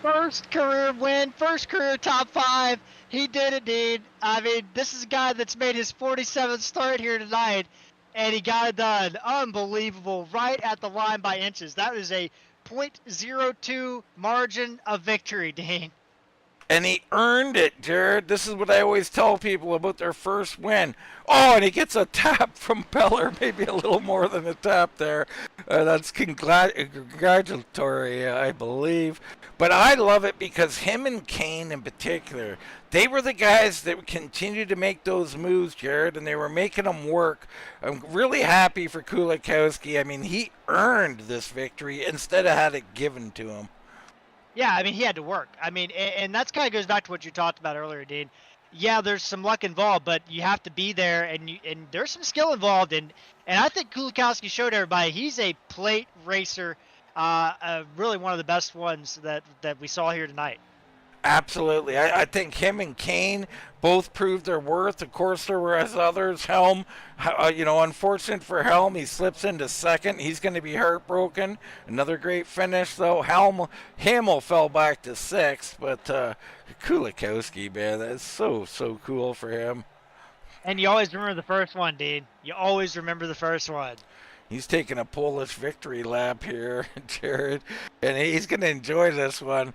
First career win, first career top 5. He did it, Dean. I mean, this is a guy that's made his 47th start here tonight. and he got it done. Unbelievable. Right at the line by inches. That is a .02 margin of victory, Dean. And he earned it, Jared. This is what I always tell people about their first win. Oh, and he gets a tap from Beller, maybe a little more than a tap there. That's congratulatory, I believe. But I love it because him and Kane in particular, they were the guys that continued to make those moves, Jared, and they were making them work. I'm really happy for Kulikowski. I mean, he earned this victory instead of had it given to him. Yeah, I mean, he had to work. I mean, and that's kind of goes back to what you talked about earlier, Dean. Yeah, there's some luck involved, but you have to be there, and there's some skill involved. And I think Kulikowski showed everybody he's a plate racer, really one of the best ones that we saw here tonight. Absolutely. I think him and Kane both proved their worth. Of course, there were as others. Helm, unfortunate for Helm, he slips into second. He's going to be heartbroken. Another great finish, though. Hamill fell back to sixth, but Kulikowski, man, that's so cool for him. And you always remember the first one, Dean. You always remember the first one. He's taking a Polish victory lap here, Jared, and he's going to enjoy this one.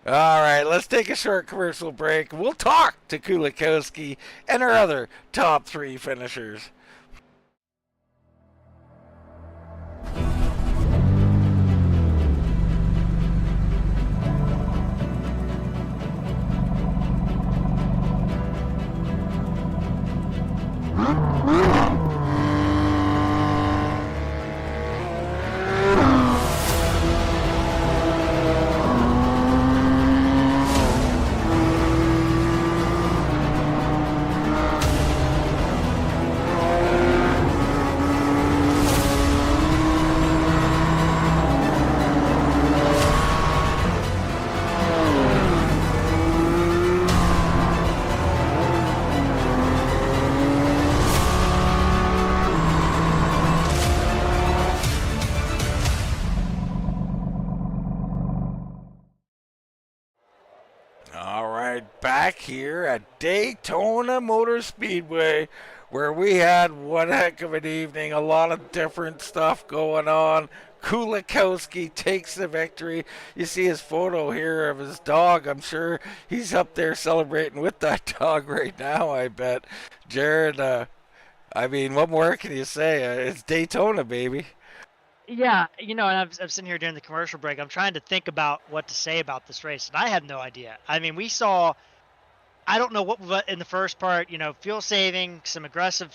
All right, let's take a short commercial break. We'll talk to Kulikowski and our other top three finishers. All right, back here at Daytona Motor Speedway, where we had one heck of an evening, a lot of different stuff going on. Kulikowski takes the victory. You see his photo here of his dog. I'm sure he's up there celebrating with that dog right now, I bet. Jared, I mean, what more can you say? It's Daytona, baby. Yeah, and I'm sitting here during the commercial break. I'm trying to think about what to say about this race, and I have no idea. I mean, we saw, I don't know what in the first part, fuel saving, some aggressive,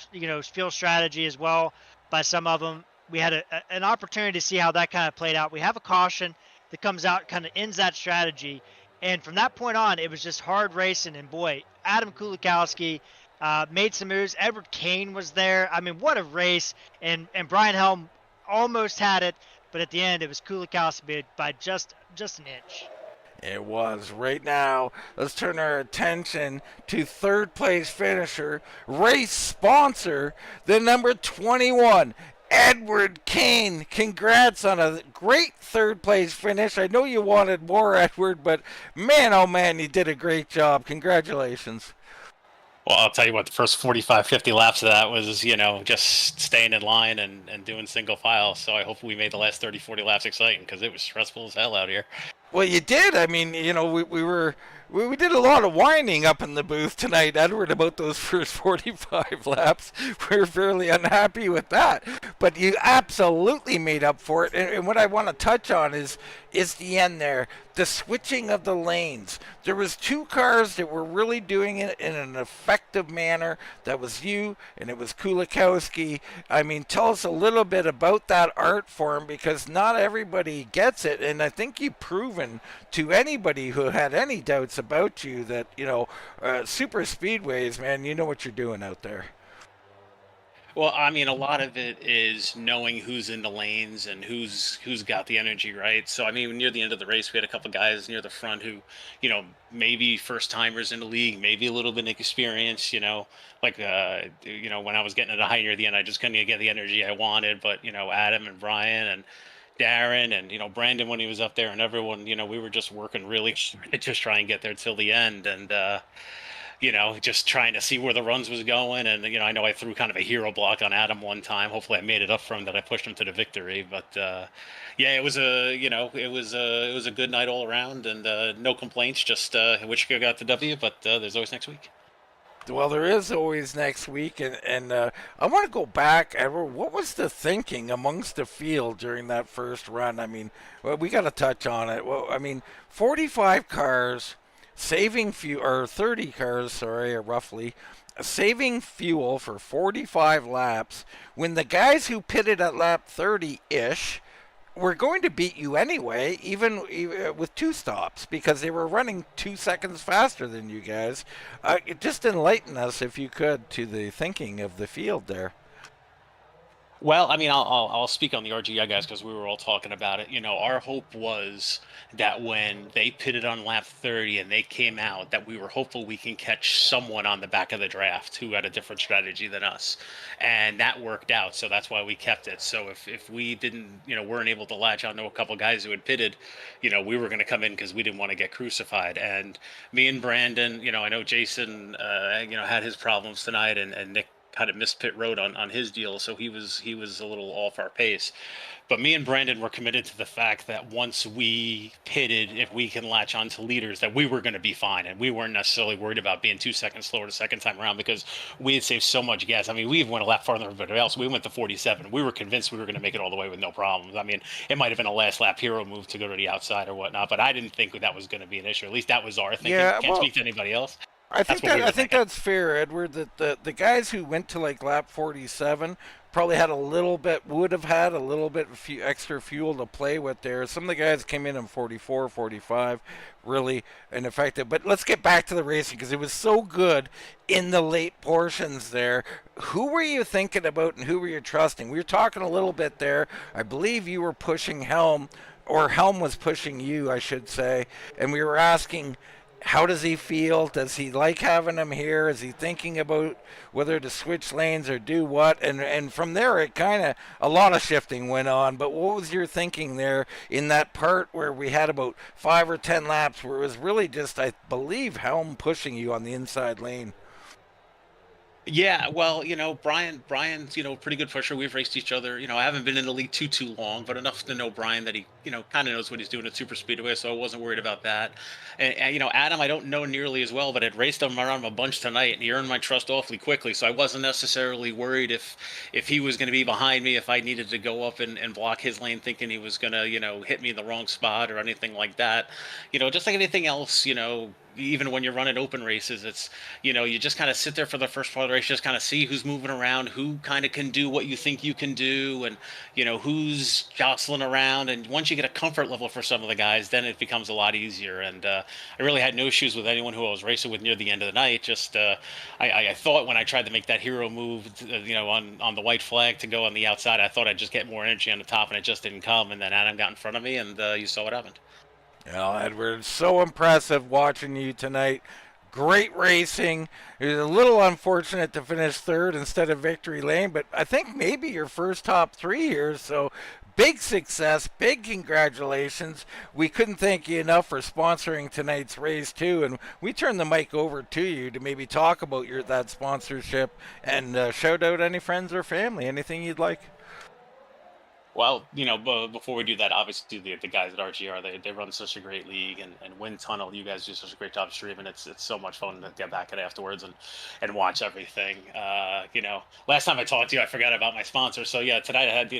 fuel strategy as well by some of them. We had an opportunity to see how that kind of played out. We have a caution that comes out, kind of ends that strategy. And from that point on, it was just hard racing. And boy, Adam Kulikowski made some moves. Edward Kane was there. I mean, what a race. And Brian Helm almost had it, but at the end it was Kulikowski by just an inch. It was. Right now, let's turn our attention to third place finisher, race sponsor, the number 21, Edward Kane. Congrats on a great third place finish. I know you wanted more, Edward, but man, oh man, you did a great job. Congratulations. Well, I'll tell you what, the first 45, 50 laps of that was, just staying in line and doing single file. So I hope we made the last 30, 40 laps exciting because it was stressful as hell out here. Well, you did. I mean, we did a lot of whining up in the booth tonight, Edward, about those first 45 laps. We were fairly unhappy with that. But you absolutely made up for it. And what I want to touch on is the end there, the switching of the lanes. There was two cars that were really doing it in an effective manner. That was you, and it was Kulikowski. I mean, tell us a little bit about that art form, because not everybody gets it. And I think you've proven to anybody who had any doubts about you that, super speedways, man, you know what you're doing out there. Well, I mean, a lot of it is knowing who's in the lanes and who's got the energy, right? So, I mean, near the end of the race, we had a couple guys near the front who, maybe first timers in the league, maybe a little bit of experience, like, when I was getting to the high near the end, I just couldn't get the energy I wanted. But, Adam and Brian and Darren and, Brandon when he was up there and everyone, we were just working really hard to just try and get there till the end. And, just trying to see where the runs was going. And, I know I threw kind of a hero block on Adam one time. Hopefully I made it up for him that I pushed him to the victory. But, yeah, it was a good night all around, and no complaints. Just wish you got the W, but there's always next week. Well, there is always next week, and I want to go back, Edward. What was the thinking amongst the field during that first run? I mean, well, we got to touch on it. Well, I mean, 45 cars saving fuel, or 30 cars, sorry, roughly, saving fuel for 45 laps when the guys who pitted at lap 30-ish were going to beat you anyway, even with two stops, because they were running 2 seconds faster than you guys. Just enlighten us, if you could, to the thinking of the field there. Well, I mean, I'll speak on the RGI guys because we were all talking about it. Our hope was that when they pitted on lap 30 and they came out, that we were hopeful we can catch someone on the back of the draft who had a different strategy than us, and that worked out. So that's why we kept it. So if we didn't, weren't able to latch on to a couple guys who had pitted, we were going to come in because we didn't want to get crucified. And me and Brandon, I know Jason, had his problems tonight, and Nick kind of missed pit road on his deal, so he was a little off our pace. But me and Brandon were committed to the fact that once we pitted, if we can latch on to leaders, that we were going to be fine, and we weren't necessarily worried about being 2 seconds slower the second time around because we had saved so much gas. I mean, we even went a lap farther than everybody else. We went to 47. We were convinced we were going to make it all the way with no problems. I mean, it might have been a last lap hero move to go to the outside or whatnot, but I didn't think that was going to be an issue. At least that was our thinking. Yeah, Can't speak to anybody else. I think that's fair, Edward. That the guys who went to like lap 47 probably would have had a little bit of extra fuel to play with there. Some of the guys came in 44, 45, really ineffective. But let's get back to the racing because it was so good in the late portions there. Who were you thinking about and who were you trusting? We were talking a little bit there. I believe you were pushing Helm, or Helm was pushing you, I should say, and we were asking, how does he feel? Does he like having him here? Is he thinking about whether to switch lanes or do what? And from there, it kind of, a lot of shifting went on. But what was your thinking there in that part where we had about 5 or 10 laps where it was really just, I believe, Helm pushing you on the inside lane? Yeah, well, Brian's, pretty good pusher. We've raced each other. I haven't been in the league too long, but enough to know Brian that he, kind of knows what he's doing at super speedway, so I wasn't worried about that. And Adam, I don't know nearly as well, but I'd raced him around a bunch tonight, and he earned my trust awfully quickly, so I wasn't necessarily worried if he was going to be behind me, if I needed to go up and block his lane, thinking he was going to, hit me in the wrong spot or anything like that. Just like anything else, even when you're running open races, it's, you just kind of sit there for the first part of the race, just kind of see who's moving around, who kind of can do what you think you can do, and, who's jostling around. And once you get a comfort level for some of the guys, then it becomes a lot easier. And I really had no issues with anyone who I was racing with near the end of the night. Just I thought when I tried to make that hero move, on the white flag to go on the outside, I thought I'd just get more energy on the top, and it just didn't come. And then Adam got in front of me, and you saw what happened. Well, Edward, so impressive watching you tonight. Great racing. It was a little unfortunate to finish third instead of victory lane, but I think maybe your first top 3 here. So big success, big congratulations. We couldn't thank you enough for sponsoring tonight's race too, and we turn the mic over to you to maybe talk about that sponsorship and shout out any friends or family, anything you'd like. Well, before we do that, obviously the guys at RGR, they run such a great league, and Wind Tunnel, you guys do such a great job streaming. It's so much fun to get back at afterwards and watch everything. Last time I talked to you, I forgot about my sponsor. So yeah, tonight I had,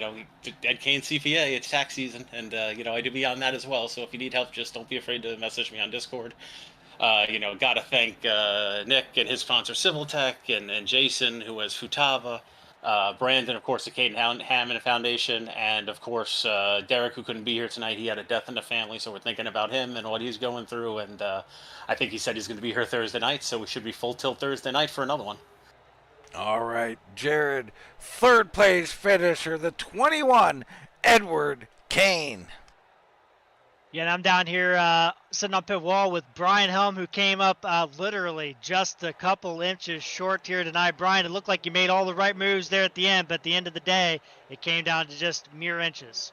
Ed Kane CPA, it's tax season, and I do be on that as well. So if you need help, just don't be afraid to message me on Discord. Got to thank Nick and his sponsor Civil Tech, and Jason, who has Futaba. Brandon, of course, the Caden Hammond Foundation, and of course Derek, who couldn't be here tonight. He had a death in the family, so we're thinking about him and what he's going through. And I think he said he's going to be here Thursday night, so we should be full till Thursday night for another one. All right, Jared, third place finisher, the 21, Edward Kane. Yeah, and I'm down here sitting on pit wall with Brian Helm, who came up literally just a couple inches short here tonight. Brian, it looked like you made all the right moves there at the end, but at the end of the day, it came down to just mere inches.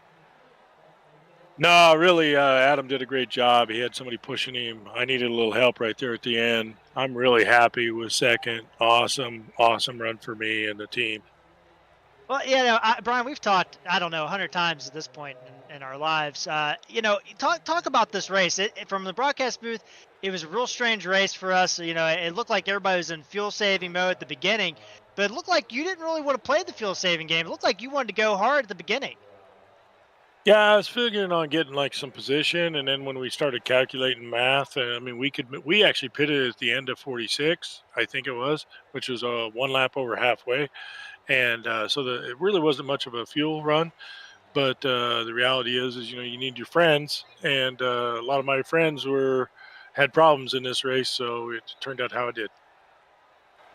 No, really, Adam did a great job. He had somebody pushing him. I needed a little help right there at the end. I'm really happy with second. Awesome, awesome run for me and the team. Well, Brian, we've talked, I don't know, 100 times at this point in our lives. Talk about this race. From the broadcast booth, it was a real strange race for us. It looked like everybody was in fuel-saving mode at the beginning, but it looked like you didn't really want to play the fuel-saving game. It looked like you wanted to go hard at the beginning. Yeah, I was figuring on getting like some position, and then when we started calculating math, we actually pitted at the end of 46, I think it was, which was one lap over halfway, and it really wasn't much of a fuel run. But the reality is you need your friends, and a lot of my friends had problems in this race, so it turned out how it did.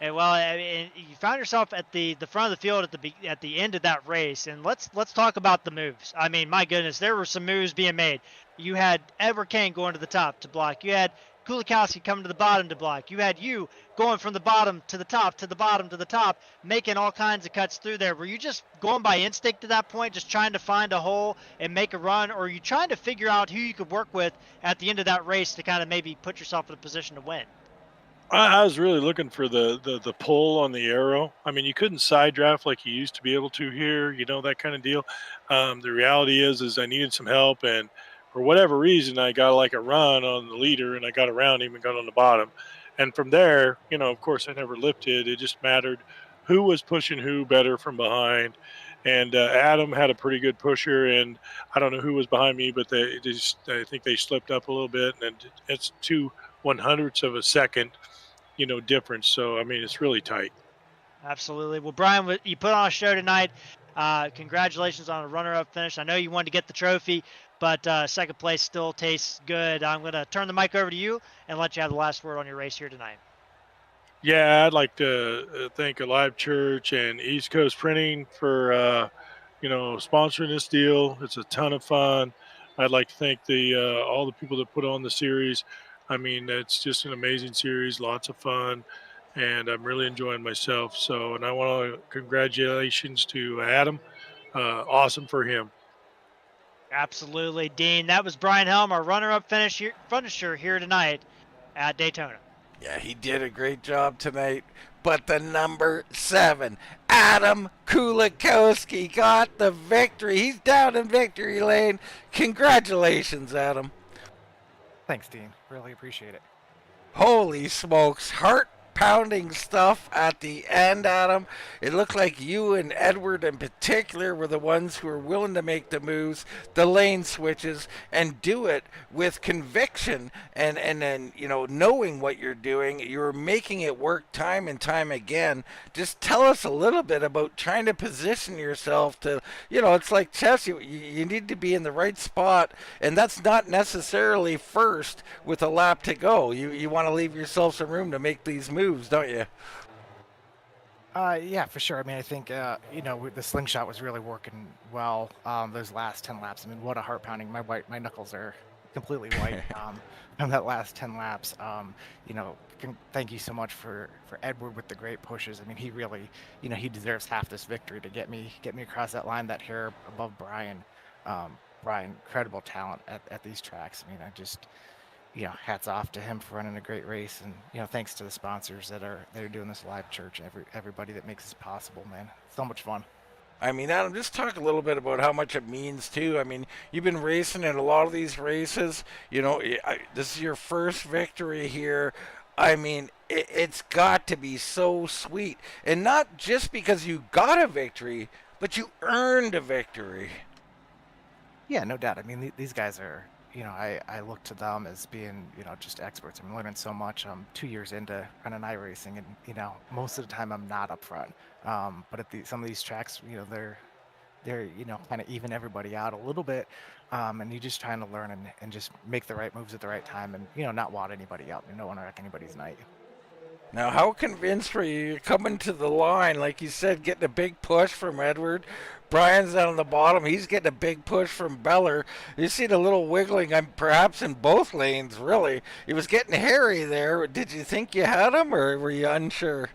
And well, I mean, you found yourself at the front of the field at the end of that race, and let's talk about the moves. I mean, my goodness, there were some moves being made. You had Edward Kane going to the top to block. You had Kulikowski coming to the bottom to block. You had you going from the bottom to the top to the bottom to the top, making all kinds of cuts through there. Were you just going by instinct at that point, just trying to find a hole and make a run, or are you trying to figure out who you could work with at the end of that race to kind of maybe put yourself in a position to win? I was really looking for the pull on the arrow. I mean, you couldn't side draft like you used to be able to here, that kind of deal. The reality is I needed some help, and for whatever reason, I got like a run on the leader, and I got around him and got on the bottom. And from there, of course, I never lifted. It just mattered who was pushing who better from behind. And Adam had a pretty good pusher, and I don't know who was behind me, but I think they slipped up a little bit, and it's 2/100ths of a second difference. So, I mean, it's really tight. Absolutely. Well, Brian, you put on a show tonight. Congratulations on a runner-up finish. I know you wanted to get the trophy, but second place still tastes good. I'm going to turn the mic over to you and let you have the last word on your race here tonight. Yeah, I'd like to thank Alive Church and East Coast Printing for, sponsoring this deal. It's a ton of fun. I'd like to thank all the people that put on the series. I mean, it's just an amazing series, lots of fun, and I'm really enjoying myself. So, and I want to congratulations to Adam. Awesome for him. Absolutely, Dean. That was Brian Helm, our runner-up finisher here tonight at Daytona. Yeah, he did a great job tonight. But the number 7, Adam Kulikowski, got the victory. He's down in victory lane. Congratulations, Adam. Thanks, Dean. Really appreciate it. Holy smokes, heart-pounding stuff at the end, Adam. It looked like you and Edward in particular were the ones who were willing to make the moves, the lane switches, and do it with conviction and then, knowing what you're doing. You're making it work time and time again. Just tell us a little bit about trying to position yourself to, it's like chess. You need to be in the right spot, and that's not necessarily first with a lap to go. You want to leave yourself some room to make these moves, don't you? Yeah, for sure. I mean, I think, the slingshot was really working well those last 10 laps. I mean, what a heart pounding. My knuckles are completely white on that last 10 laps. Thank you so much for Edward with the great pushes. I mean, he really, he deserves half this victory to get me across that line, that hair above Brian. Brian, incredible talent at these tracks. I mean, I just, hats off to him for running a great race, and thanks to the sponsors that are doing this Live Church, everybody that makes this possible, man. So much fun. I mean, Adam, just talk a little bit about how much it means too. I mean, you've been racing in a lot of these races. This is your first victory here. I mean, it's got to be so sweet, and not just because you got a victory, but you earned a victory. Yeah, no doubt. I mean, these guys are. I look to them as being, just experts. I'm learning so much. I'm 2 years into running iracing, and most of the time I'm not up front. But at some of these tracks, they're kind of even everybody out a little bit, and you're just trying to learn and just make the right moves at the right time, and not wad anybody up. You don't want to wreck anybody's night. Now, how convinced were you? You're coming to the line, like you said, getting a big push from Edward. Brian's down on the bottom. He's getting a big push from Beller. You see the little wiggling, perhaps in both lanes, really. It was getting hairy there. Did you think you had him, or were you unsure?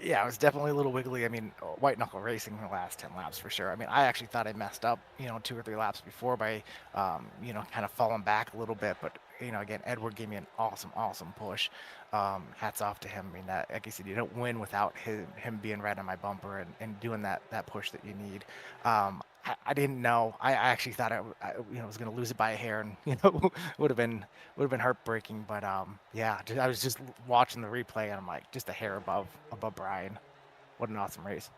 Yeah, it was definitely a little wiggly. I mean, white knuckle racing in the last 10 laps for sure. I mean, I actually thought I messed up, 2 or 3 laps before by, kind of falling back a little bit. But, again, Edward gave me an awesome, awesome push. Hats off to him. I mean, that, like I said, you don't win without him being right on my bumper and doing that push that you need. I didn't know. I actually thought I was going to lose it by a hair, and would have been heartbreaking. But yeah, I was just watching the replay, and I'm like, just a hair above Brian. What an awesome race!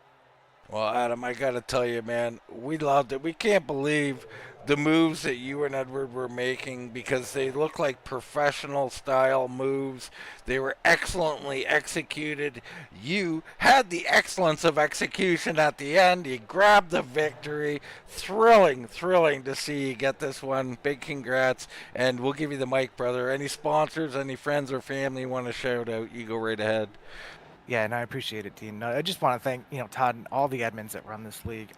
Well, Adam, I got to tell you, man, we loved it. We can't believe the moves that you and Edward were making because they look like professional style moves. They were excellently executed. You had the excellence of execution at the end. You grabbed the victory. Thrilling to see you get this one. Big congrats. And we'll give you the mic, brother. Any sponsors, any friends or family you want to shout out, you go right ahead. Yeah, and I appreciate it, Dean. I just want to thank Todd and all the admins that run this league.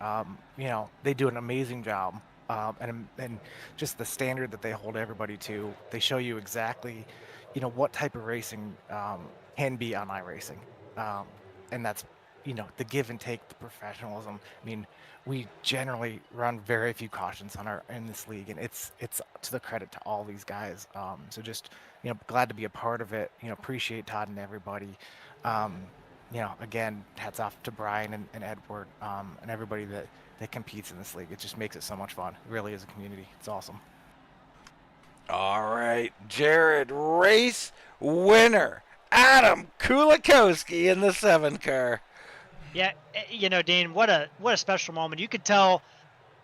They do an amazing job, and just the standard that they hold everybody to. They show you exactly, what type of racing can be on iRacing, and that's the give and take, the professionalism. I mean, we generally run very few cautions in this league, and it's to the credit to all these guys. So just glad to be a part of it. Appreciate Todd and everybody. Again, hats off to Brian and Edward and everybody that competes in this league. It just makes it so much fun. It really is a community. It's awesome. All right, Jared, race winner, Adam Kulikowski in the 7 car. Yeah, Dean, what a special moment. You could tell,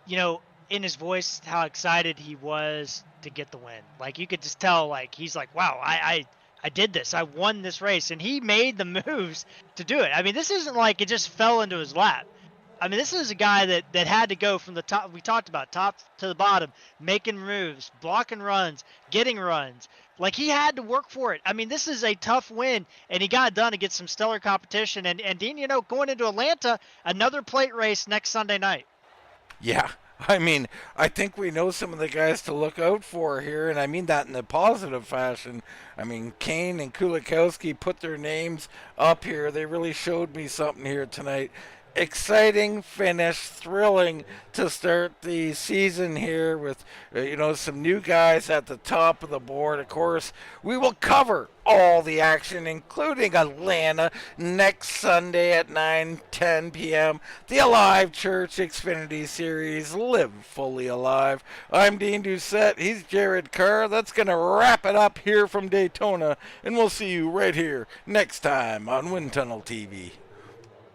in his voice how excited he was to get the win. Like, you could just tell, like, he's like, wow, I did this. I won this race, and he made the moves to do it. I mean, this isn't like it just fell into his lap. I mean, this is a guy that had to go from the top, we talked about, top to the bottom, making moves, blocking runs, getting runs. Like, he had to work for it. I mean, this is a tough win, and he got it done against some stellar competition. And Dean, going into Atlanta, another plate race next Sunday night. Yeah. I mean, I think we know some of the guys to look out for here, and I mean that in a positive fashion. I mean, Kane and Kulikowski put their names up here. They really showed me something here tonight. Exciting finish, thrilling to start the season here with some new guys at the top of the board. Of course, we will cover all the action, including Atlanta, next Sunday at 9:10 p.m. The Alive Church Xfinity Series, Live Fully Alive. I'm Dean Doucette. He's Jared Carr. That's going to wrap it up here from Daytona, and we'll see you right here next time on Wind Tunnel TV.